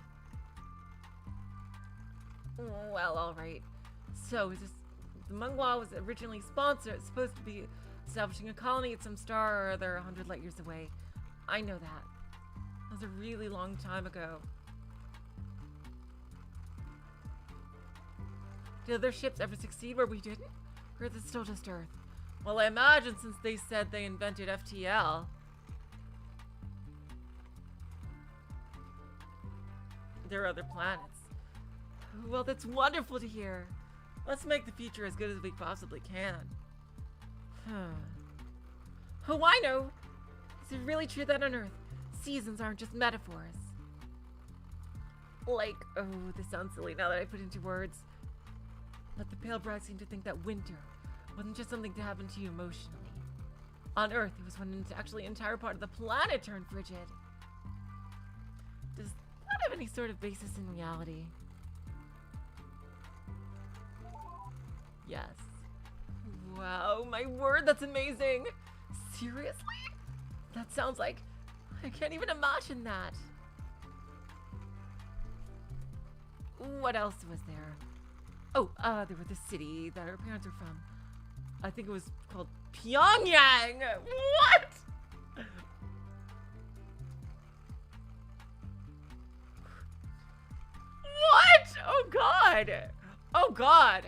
Well, alright. So, is this... The Mengwa was originally supposed to be establishing a colony at some star or other 100 light years away. I know that. That was a really long time ago. Did other ships ever succeed where we didn't? Or is it still just Earth? Well, I imagine since they said they invented FTL. There are other planets. Well, that's wonderful to hear. Let's make the future as good as we possibly can. Oh, I know! Is it really true that on Earth, seasons aren't just metaphors? Like, oh, this sounds silly now that I put it into words. But the Pale Bride seemed to think that winter wasn't just something to happen to you emotionally. On Earth, it was when actually an entire part of the planet turned frigid. Does that have any sort of basis in reality? Yes. Wow, my word, that's amazing! Seriously? That sounds like... I can't even imagine that. What else was there? Oh, there was the city that our parents are from. I think it was called Pyongyang! What?! What?! Oh god! Oh god!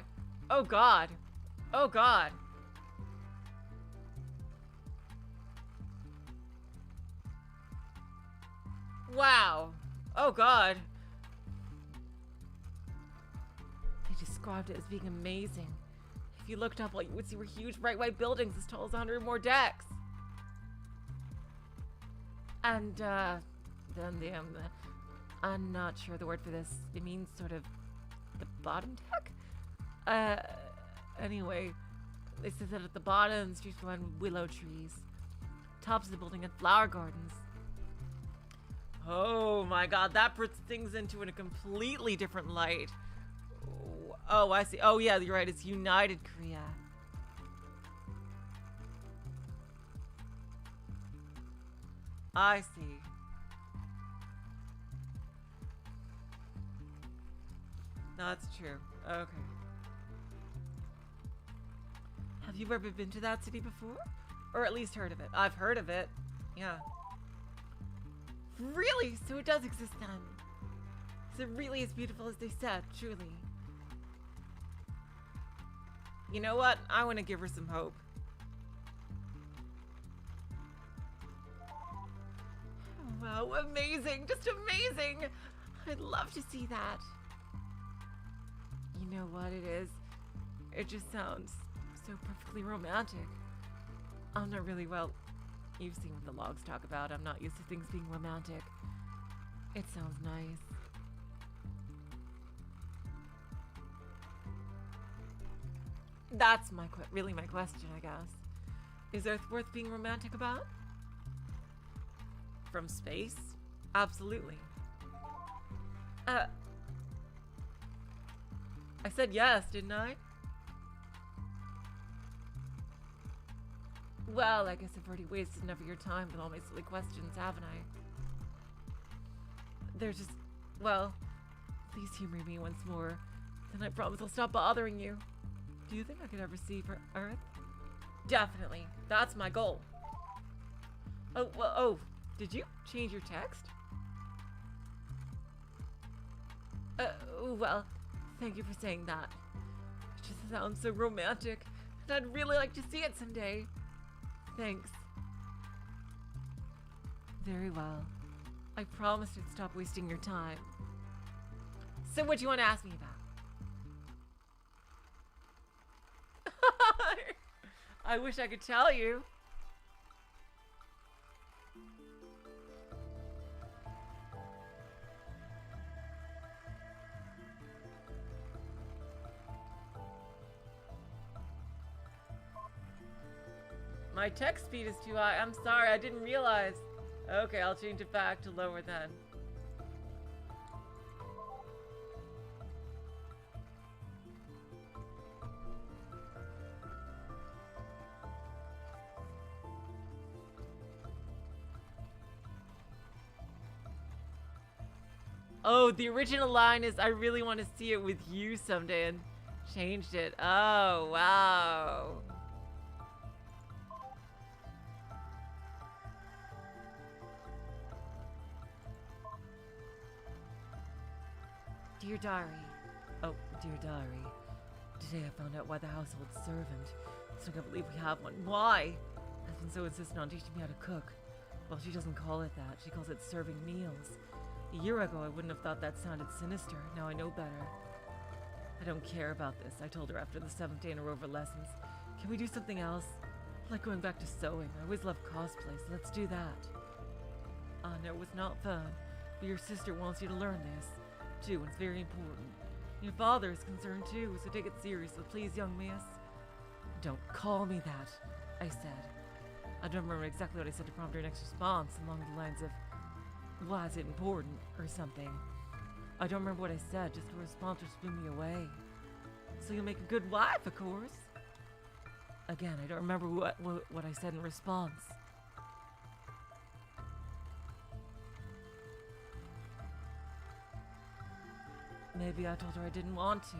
Oh god! Oh god! Wow! Oh god! They described it as being amazing. If you looked up, all you would see were huge bright white buildings as tall as 100 more decks. And, then I'm not sure the word for this. It means sort of the bottom deck? Anyway, they said that at the bottom, the streets were lined with willow trees. Tops of the building had flower gardens. Oh my god, that puts things into a completely different light. Oh, I see. Oh yeah, you're right, it's United Korea. I see. No, that's true. Okay. Have you ever been to that city before? Or at least heard of it? I've heard of it. Yeah. Really? So it does exist then? Is it really as beautiful as they said, truly? You know what? I want to give her some hope. Wow, amazing! Just amazing! I'd love to see that. You know what it is? It just sounds so perfectly romantic. I'm not really, well, you've seen what the logs talk about. I'm not used to things being romantic. It sounds nice. That's really my question, I guess. Is Earth worth being romantic about? From space? Absolutely. I said yes, didn't I? Well, I guess I've already wasted enough of your time with all my silly questions, haven't I? They're just... well, please humor me once more. Then I promise I'll stop bothering you. Do you think I could ever see Earth? Definitely. That's my goal. Oh, well, oh, did you change your text? Well, thank you for saying that. It just sounds so romantic, and I'd really like to see it someday. Thanks. Very well. I promised I'd stop wasting your time. So what do you want to ask me about? I wish I could tell you. My text speed is too high. I'm sorry, I didn't realize. Okay, I'll change it back to lower then. Oh, the original line is, I really want to see it with you someday, and Changed it. Oh, wow. Dear Diary. Oh, dear diary. Today I found out why the household servant. So I can't believe we have one. Why? Has been so insistent on teaching me how to cook. Well, she doesn't call it that. She calls it serving meals. A year ago, I wouldn't have thought that sounded sinister. Now I know better. I don't care about this, I told her after the 7th day in a row of lessons. Can we do something else? I like going back to sewing. I always loved cosplay, so let's do that. No, it was not fun. But your sister wants you to learn this, too, and it's very important. Your father is concerned, too, so take it seriously, please, young miss. Don't call me that, I said. I don't remember exactly what I said to prompt her next response, along the lines of, why is it important, or something. I don't remember what I said, just her response just blew me away. So you'll make a good wife, of course. Again, I don't remember what I said in response. Maybe I told her I didn't want to.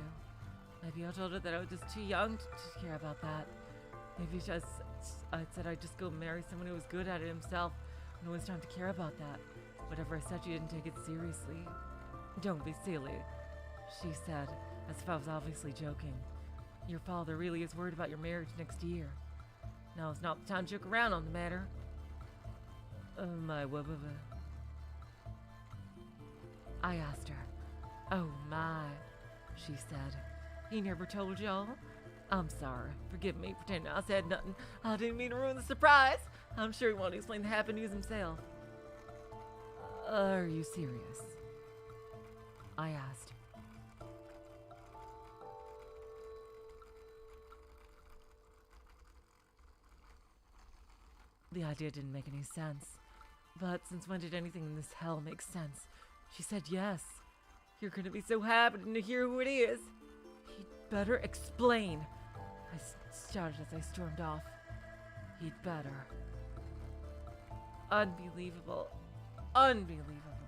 Maybe I told her that I was just too young to care about that. Maybe I said I'd just go marry someone who was good at it himself and always time to care about that. Whatever I said, she didn't take it seriously. Don't be silly, she said, as if I was obviously joking. Your father really is worried about your marriage next year. Now is not the time to joke around on the matter. My wubba. I asked her. Oh my, she said. He never told y'all? I'm sorry. Forgive me, pretending I said nothing. I didn't mean to ruin the surprise. I'm sure he wanted to explain the happy news himself. Are you serious? I asked. The idea didn't make any sense. But since when did anything in this hell make sense? She said yes. You're gonna be so happy to hear who it is. He'd better explain. I shouted as I stormed off. He'd better. Unbelievable. Unbelievable.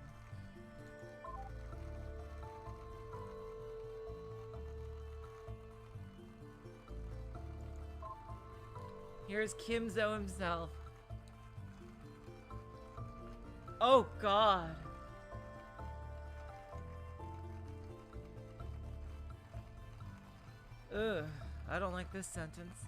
Here's Kim Zo himself. Oh, God. Ugh, I don't like this sentence.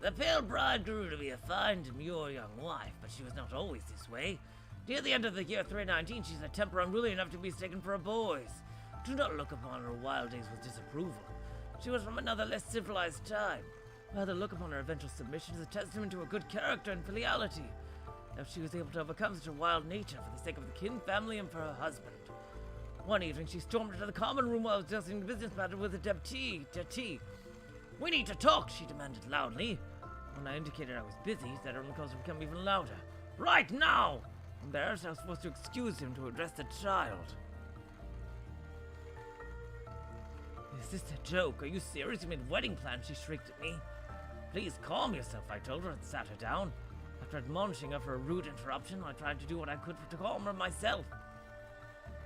The pale bride grew to be a fine, demure young wife, but she was not always this way. Near the end of the year 319, she's a temper unruly enough to be mistaken for a boy's. Do not look upon her wild days with disapproval. She was from another less civilized time. Rather look upon her eventual submission as a testament to her good character and filiality. That she was able to overcome such a wild nature for the sake of the kin, family, and for her husband. One evening, she stormed into the common room while discussing the business matter with a deputy. We need to talk, she demanded loudly. When I indicated I was busy, he said her calls would become even louder. Right now! Embarrassed, I was forced to excuse him to address the child. Is this a joke? Are you serious? You made wedding plans, she shrieked at me. Please calm yourself, I told her and sat her down. After admonishing her for a rude interruption, I tried to do what I could to calm her myself.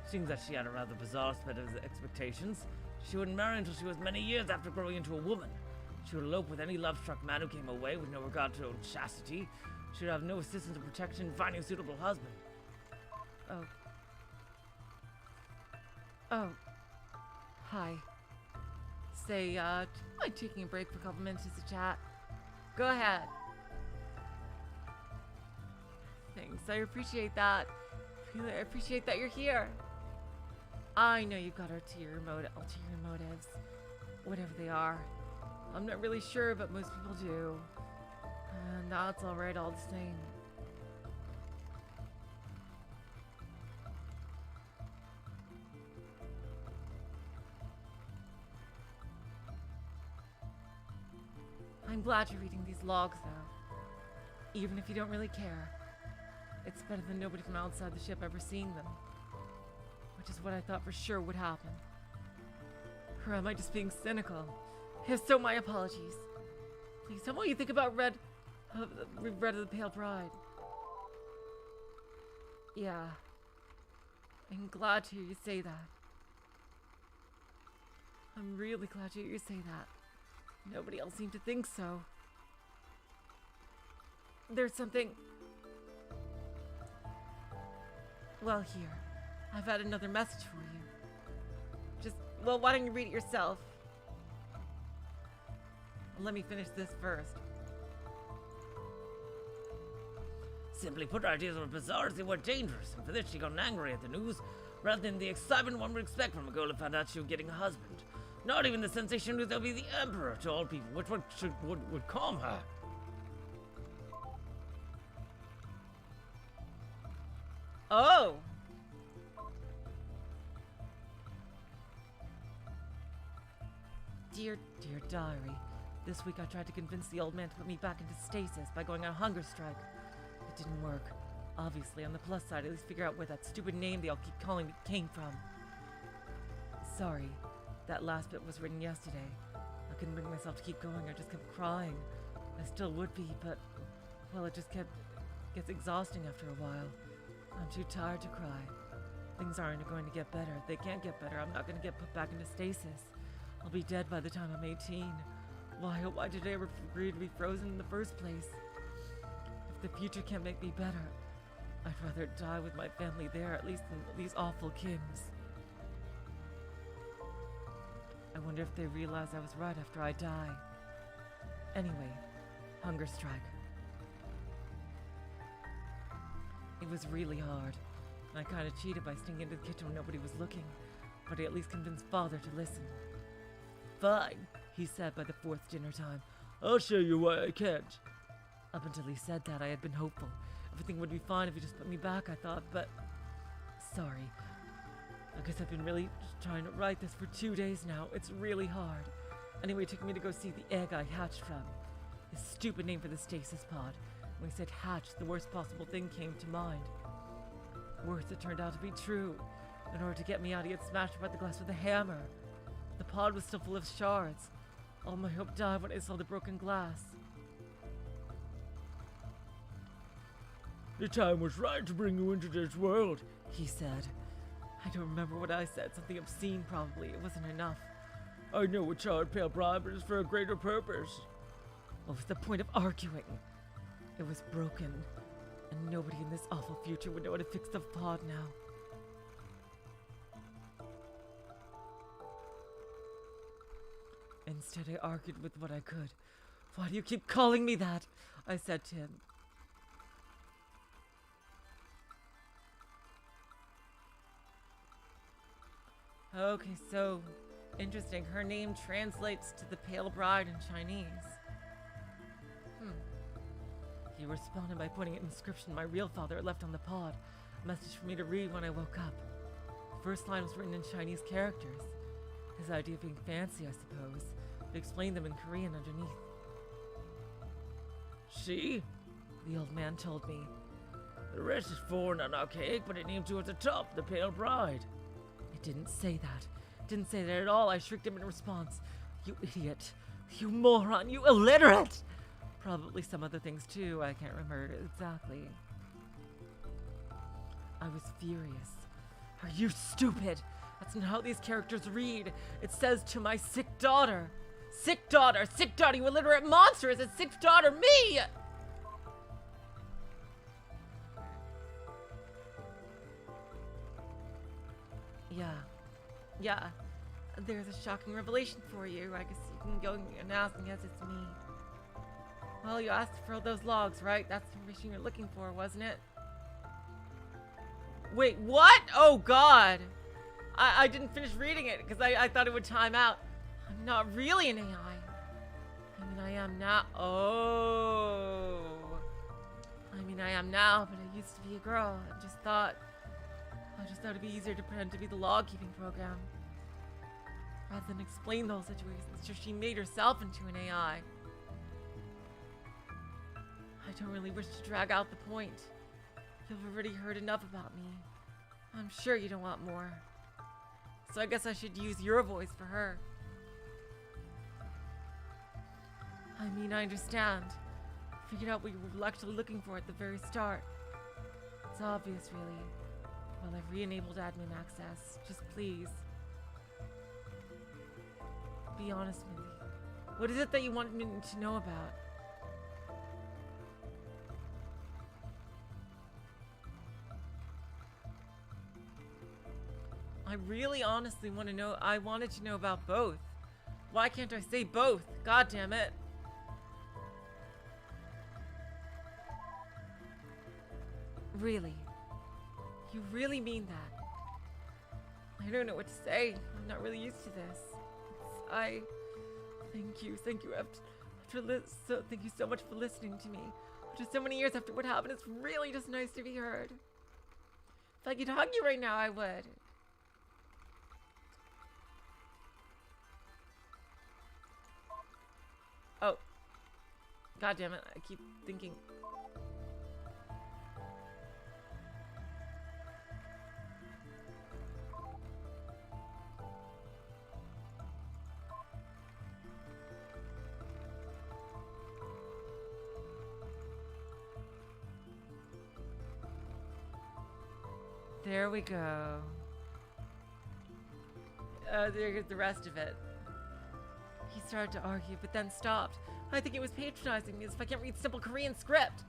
Seeing that she had a rather bizarre set of expectations, she wouldn't marry until she was many years after growing into a woman. She would elope with any love-struck man who came away with no regard to her own chastity. She would have no assistance or protection in finding a suitable husband. Oh. Hi. Say, do you mind taking a break for a couple minutes just to chat? Go ahead. Thanks, I appreciate that. I appreciate that you're here. I know you've got ulterior motives. Whatever they are. I'm not really sure, but most people do. And that's alright all the same. I'm glad you're reading these logs, though. Even if you don't really care. It's better than nobody from outside the ship ever seeing them. Which is what I thought for sure would happen. Or am I just being cynical? If so, my apologies. Please tell me what you think about Red of the Pale Bride. Yeah. I'm glad to hear you say that. I'm really glad to hear you say that. Nobody else seemed to think so. There's something... Well, here. I've had another message for you. Well, why don't you read it yourself? Let me finish this first. Simply put, her ideas were bizarre as they were dangerous, and for this she got angry at the news, rather than the excitement one would expect from a girl who found out she was getting a husband. Not even the sensation that they'll be the emperor to all people, which would calm her. Oh! Dear diary, this week I tried to convince the old man to put me back into stasis by going on hunger strike. It didn't work. Obviously, on the plus side, at least figure out where that stupid name they all keep calling me came from. Sorry, that last bit was written yesterday. I couldn't bring myself to keep going, I just kept crying. I still would be, but, well, it just gets exhausting after a while. I'm too tired to cry. Things aren't going to get better. They can't get better. I'm not going to get put back into stasis. I'll be dead by the time I'm 18. Why did I ever agree to be frozen in the first place? If the future can't make me better, I'd rather die with my family there, at least than these awful Kims. I wonder if they realize I was right after I die. Anyway, hunger strike. It was really hard. I kind of cheated by sneaking into the kitchen when nobody was looking, but I at least convinced Father to listen. Fine, he said by the fourth dinner time. I'll show you why I can't. Up until he said that, I had been hopeful. Everything would be fine if he just put me back, I thought, but... Sorry. I guess I've been really trying to write this for 2 days now. It's really hard. Anyway, it took me to go see the egg I hatched from. His stupid name for the stasis pod. When he said hatch, the worst possible thing came to mind. Worse, it turned out to be true. In order to get me out, he had smashed apart the glass with a hammer. The pod was still full of shards. All my hope died when I saw the broken glass. The time was right to bring you into this world, he said. I don't remember what I said. Something obscene, probably. It wasn't enough. I know it's hard, Pale Bride, but it's for a greater purpose. What was the point of arguing? It was broken, and nobody in this awful future would know how to fix the pod now. Instead, I argued with what I could. Why do you keep calling me that? I said to him. Okay, so interesting. Her name translates to the Pale Bride in Chinese. He responded by putting an inscription my real father had left on the pod. A message for me to read when I woke up. The first line was written in Chinese characters. His idea of being fancy, I suppose. He explained them in Korean underneath. See? The old man told me. The rest is foreign and archaic, but it named you at the top, the Pale Bride. It didn't say that. It didn't say that at all. I shrieked him in response. You idiot. You moron. You illiterate. Probably some other things too. I can't remember exactly. I was furious. Are you stupid? That's not how these characters read. It says to my sick daughter. Sick daughter, you illiterate monster. It's a sick daughter, me! Yeah. There's a shocking revelation for you. I guess you can go and ask me as it's me. Well, you asked for those logs, right? That's the information you're looking for, wasn't it? Wait, what? Oh, God. I didn't finish reading it because I thought it would time out. I'm not really an AI. I mean, I am now. Oh. I mean, I am now, but I used to be a girl. I just thought it'd be easier to pretend to be the log-keeping program. Rather than explain the whole situation, so she made herself into an AI. I don't really wish to drag out the point. You've already heard enough about me. I'm sure you don't want more. So I guess I should use your voice for her. I mean, I understand. Figured out what you were actually looking for at the very start. It's obvious, really. Well, I've re-enabled admin access. Just please. be honest with me. What is it that you want me to know about? I really honestly want to know. I wanted to know about both. Why can't I say both? God damn it. Really? You really mean that? I don't know what to say. I'm not really used to this. Thank you. Thank you so much for listening to me. After so many years after what happened, it's really just nice to be heard. If I could hug you right now, I would. Oh. God damn it. I keep thinking. There we go. There's the rest of it. He started to argue, but then stopped. I think he was patronizing me as if I can't read simple Korean script.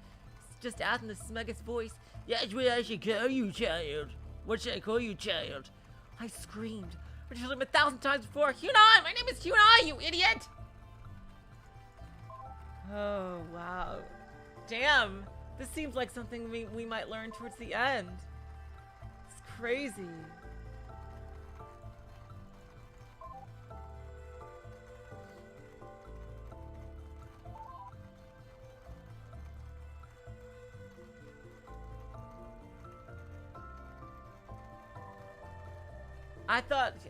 He's just asked in the smuggest voice. That's what I should call you, child. What should I call you, child? I screamed. I told him 1,000 times before. Hunai! My name is Hunai, you idiot! Oh, wow. Damn. This seems like something we might learn towards the end. It's crazy.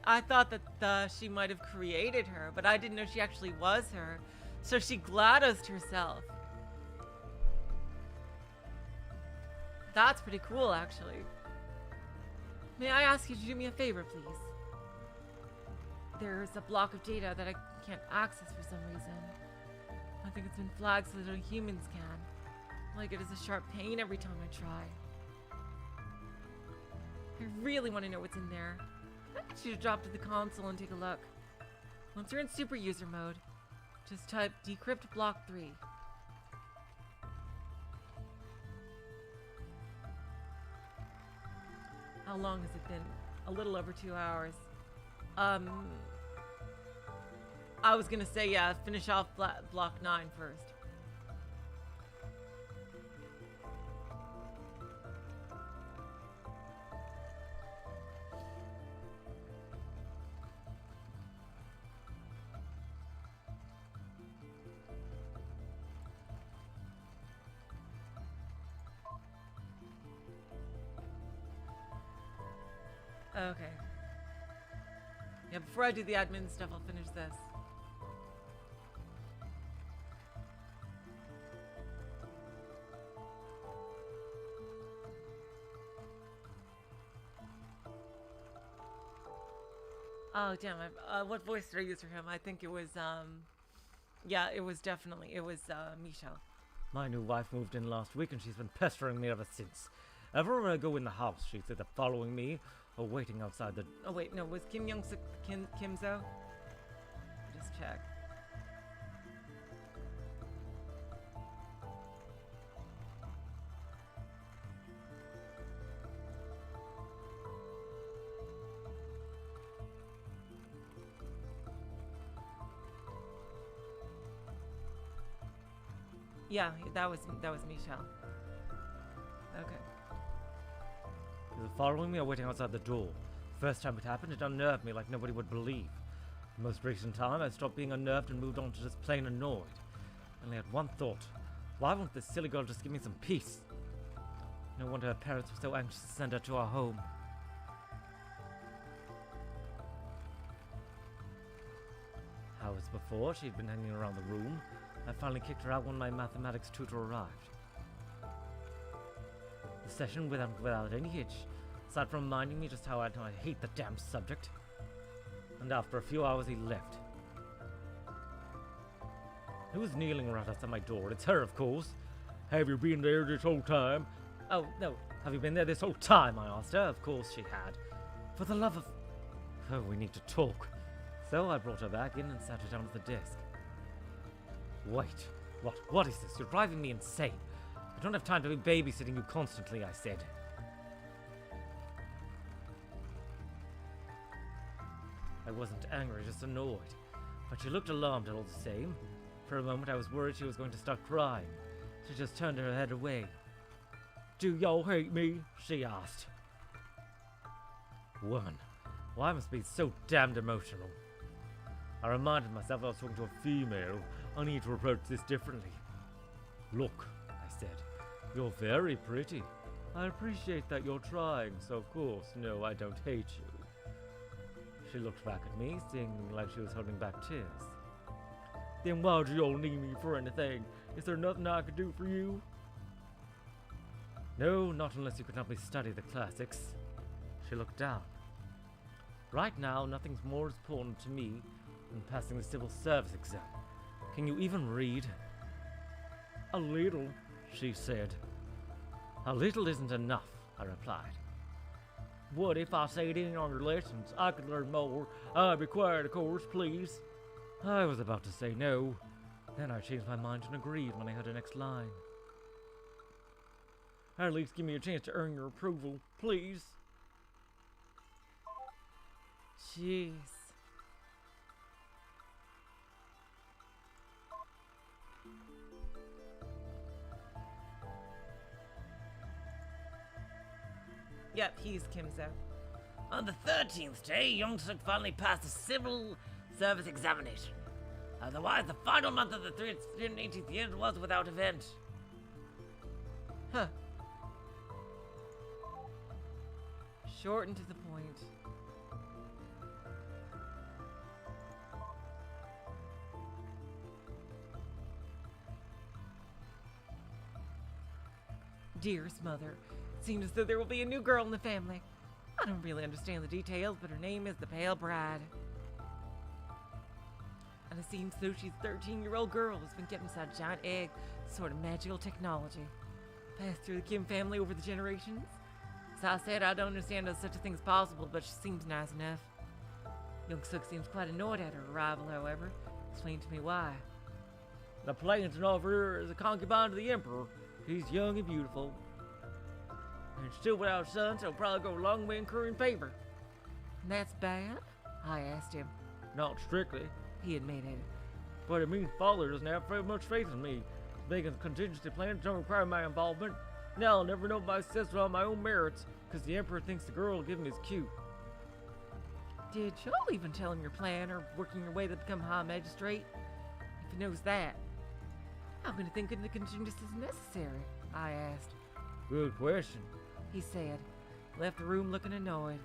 I thought that she might have created her, but I didn't know she actually was her. So she GLaDOS'd herself. That's pretty cool, actually. May I ask you to do me a favor, please? There's a block of data that I can't access for some reason. I think it's been flagged so that only humans can. Like it is a sharp pain every time I try. I really want to know what's in there. I want you to drop to the console and take a look. Once you're in super user mode, just type decrypt block 3. How long has it been? A little over 2 hours. I was gonna say, yeah, finish off block 9 first. Okay. Yeah, before I do the admin stuff, I'll finish this. Oh, damn. What voice did I use for him? I think it was, yeah, it was Michelle. My new wife moved in last week and she's been pestering me ever since. Everywhere I go in the house, she's either following me or waiting outside the... Oh, wait, no, was Kim Young-suk Kimzo? Just check. Yeah, that was Michelle. Okay. Either following me or waiting outside the door. First time it happened, it unnerved me like nobody would believe. The most recent time, I stopped being unnerved and moved on to just plain annoyed. I only had one thought. Why won't this silly girl just give me some peace? No wonder her parents were so anxious to send her to our home. Hours before, she'd been hanging around the room. I finally kicked her out when my mathematics tutor arrived. The session without any hitch, aside from reminding me just how I hate the damn subject. And after a few hours, he left. Who was kneeling right outside my door? It's her, of course. Have you been there this whole time? Oh, no. Have you been there this whole time? I asked her. Of course she had. For the love of... Oh, we need to talk. So I brought her back in and sat her down at the desk. Wait, what is this? You're driving me insane. I don't have time to be babysitting you constantly, I said. I wasn't angry, just annoyed. But she looked alarmed all the same. For a moment I was worried she was going to start crying. She just turned her head away. Do y'all hate me? She asked. Woman, why must be so damned emotional? I reminded myself I was talking to a female. I need to approach this differently. Look, I said, you're very pretty. I appreciate that you're trying, so of course, no, I don't hate you. She looked back at me, seeming like she was holding back tears. Then why do you all need me for anything? Is there nothing I could do for you? No, not unless you could help me study the classics. She looked down. Right now, nothing's more important to me than passing the civil service exam. Can you even read? A little, she said. A little isn't enough, I replied. What if I sat in on your lessons? I could learn more. I'd be quiet, of course, please. I was about to say no. Then I changed my mind and agreed when I heard her next line. At least give me a chance to earn your approval, please. Jeez. Yep, he's Kim Young-suk. On the 13th day, Young-suk finally passed the civil service examination. Otherwise, the final month of the 318th year was without event. Huh. Short and to the point. Dearest mother, it seems as though there will be a new girl in the family. I don't really understand the details, but her name is the Pale Bride. And it seems as though she's a 13-year-old girl who's been kept inside a giant egg, sort of magical technology. Passed through the Kim family over the generations. As I said, I don't understand how such a thing is possible, but she seems nice enough. Young-suk seems quite annoyed at her arrival, however. Explain to me why. The plan's an offer as a concubine to the Emperor. He's young and beautiful. And still without a son, so he'll probably go a long way in currying favor. And that's bad? I asked him. Not strictly, He admitted. but it means father doesn't have very much faith in me. Making contingency plans don't require my involvement. Now I'll never know my sister on my own merits, because the Emperor thinks the girl will give him his cue. Did y'all even tell him your plan or working your way to become High Magistrate? If he knows that, how can he think the contingency is necessary? I asked. Good question. He said, left the room looking annoyed.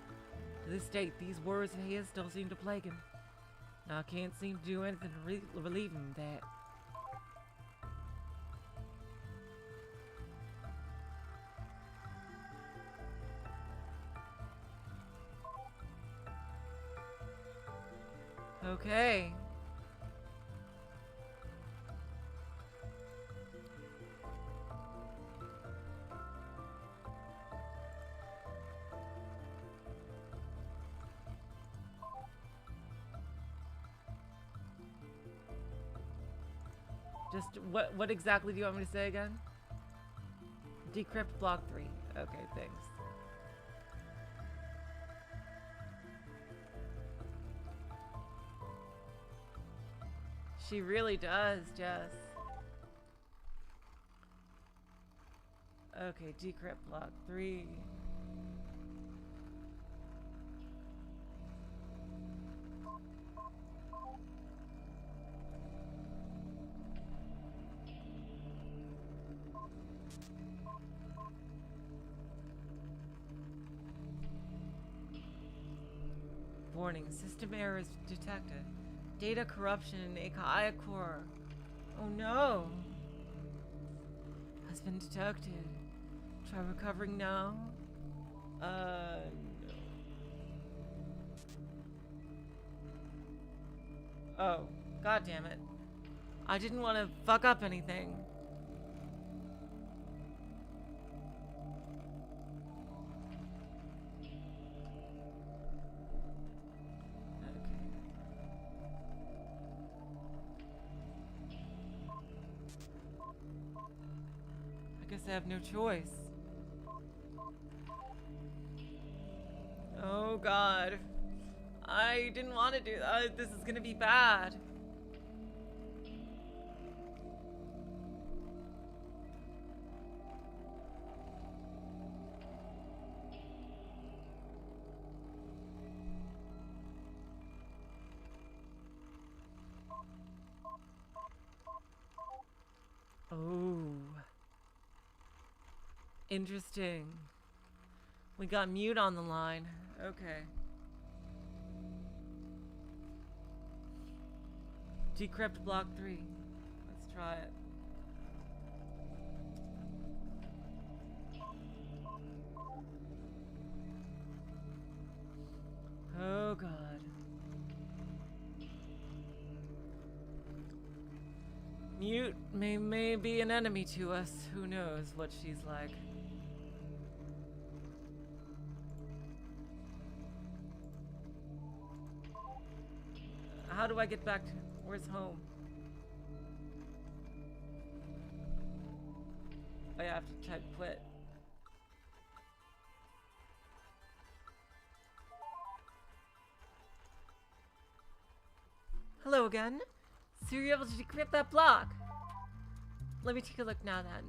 To this date, these words of his still seem to plague him. I can't seem to do anything to relieve him of that. Okay. Just what exactly do you want me to say again? Decrypt block 3. Okay, thanks. She really does, Jess. Okay, decrypt block 3. Warning, system errors detected. Data corruption in AKI core. Oh no! Has been detected. Try recovering now. No. Oh, god damn it. I didn't want to fuck up anything. guess I have no choice. Oh god. I didn't want to do that. This is gonna be bad. Oh. Interesting. We got Mute on the line. Okay. Decrypt block 3. Let's try it. Oh god. Mute may be an enemy to us. Who knows what she's like. How do I get back to... Where's home? I have to type quit. Hello again. So you're able to decrypt that block. Let me take a look now then.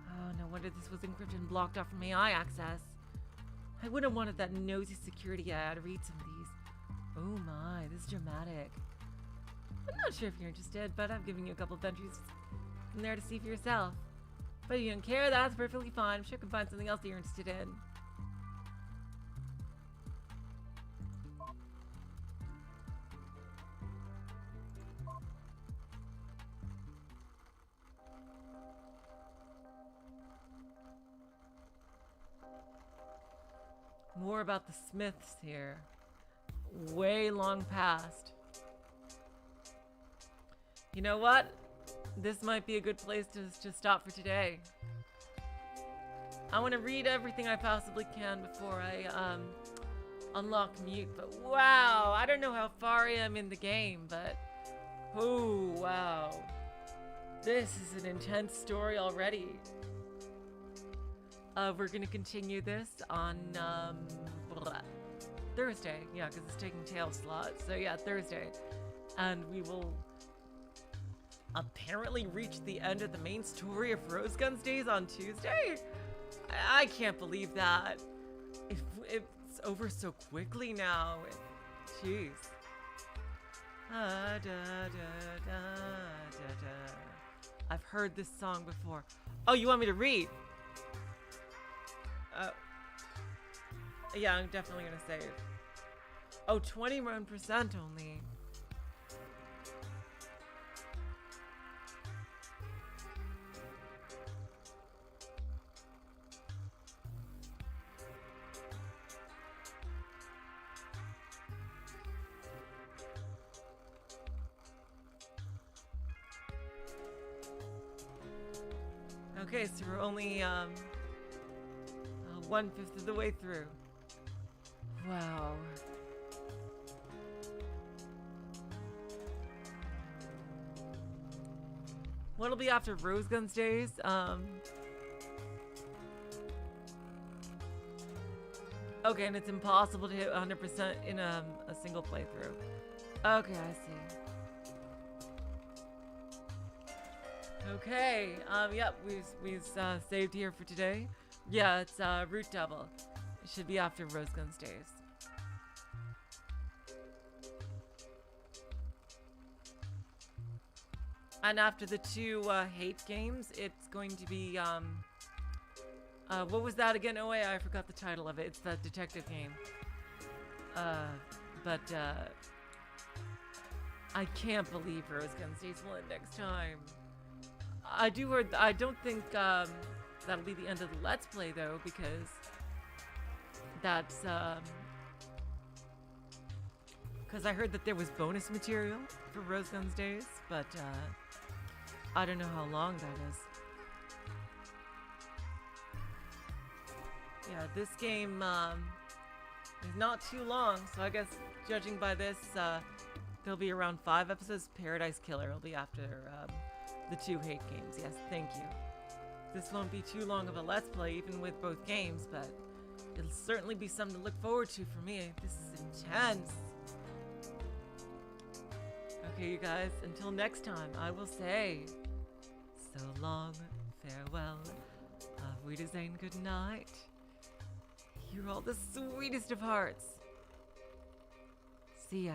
Oh, no wonder this was encrypted and blocked off from AI access. I wouldn't have wanted that nosy security ad to read some of these. Oh my, this is dramatic. I'm not sure if you're interested, but I'm giving you a couple of entries from there to see for yourself. But if you don't care, that's perfectly fine. I'm sure I can find something else that you're interested in. More about the Smiths here. Way long past. You know what? This might be a good place to stop for today. I want to read everything I possibly can before I unlock Mute, but wow, I don't know how far I am in the game, but oh wow. This is an intense story already. We're gonna continue this on Thursday, yeah, because it's taking tail slots. So yeah, Thursday, and we will apparently reach the end of the main story of Rose Guns Days on Tuesday. I can't believe that. It's over so quickly now. Jeez. I've heard this song before. Oh, you want me to read? Yeah, I'm definitely gonna save. Oh, 21% only. Okay, so we're only 1/5 of the way through. Wow. What'll be after Rose Guns Days? Okay, and it's impossible to hit 100% in a single playthrough. Okay, I see. Okay, yep, we've saved here for today. Yeah, it's Root Double. It should be after Rose Guns Days. And after the 2 hate games, it's going to be what was that again? Oh wait, I forgot the title of it. It's that detective game. But I can't believe Rose Guns Days will end next time. I don't think that'll be the end of the Let's Play though, because that's because I heard that there was bonus material for Rose Guns Days, but I don't know how long that is. Yeah, this game is not too long, so I guess judging by this, there'll be around 5 episodes. Paradise Killer will be after the 2 hate games. Yes, thank you. this won't be too long of a Let's Play, even with both games, but it'll certainly be something to look forward to for me. This is intense. Okay, you guys, until next time, I will say, so long, farewell, auf Wiedersehen, good night. You're all the sweetest of hearts. See ya.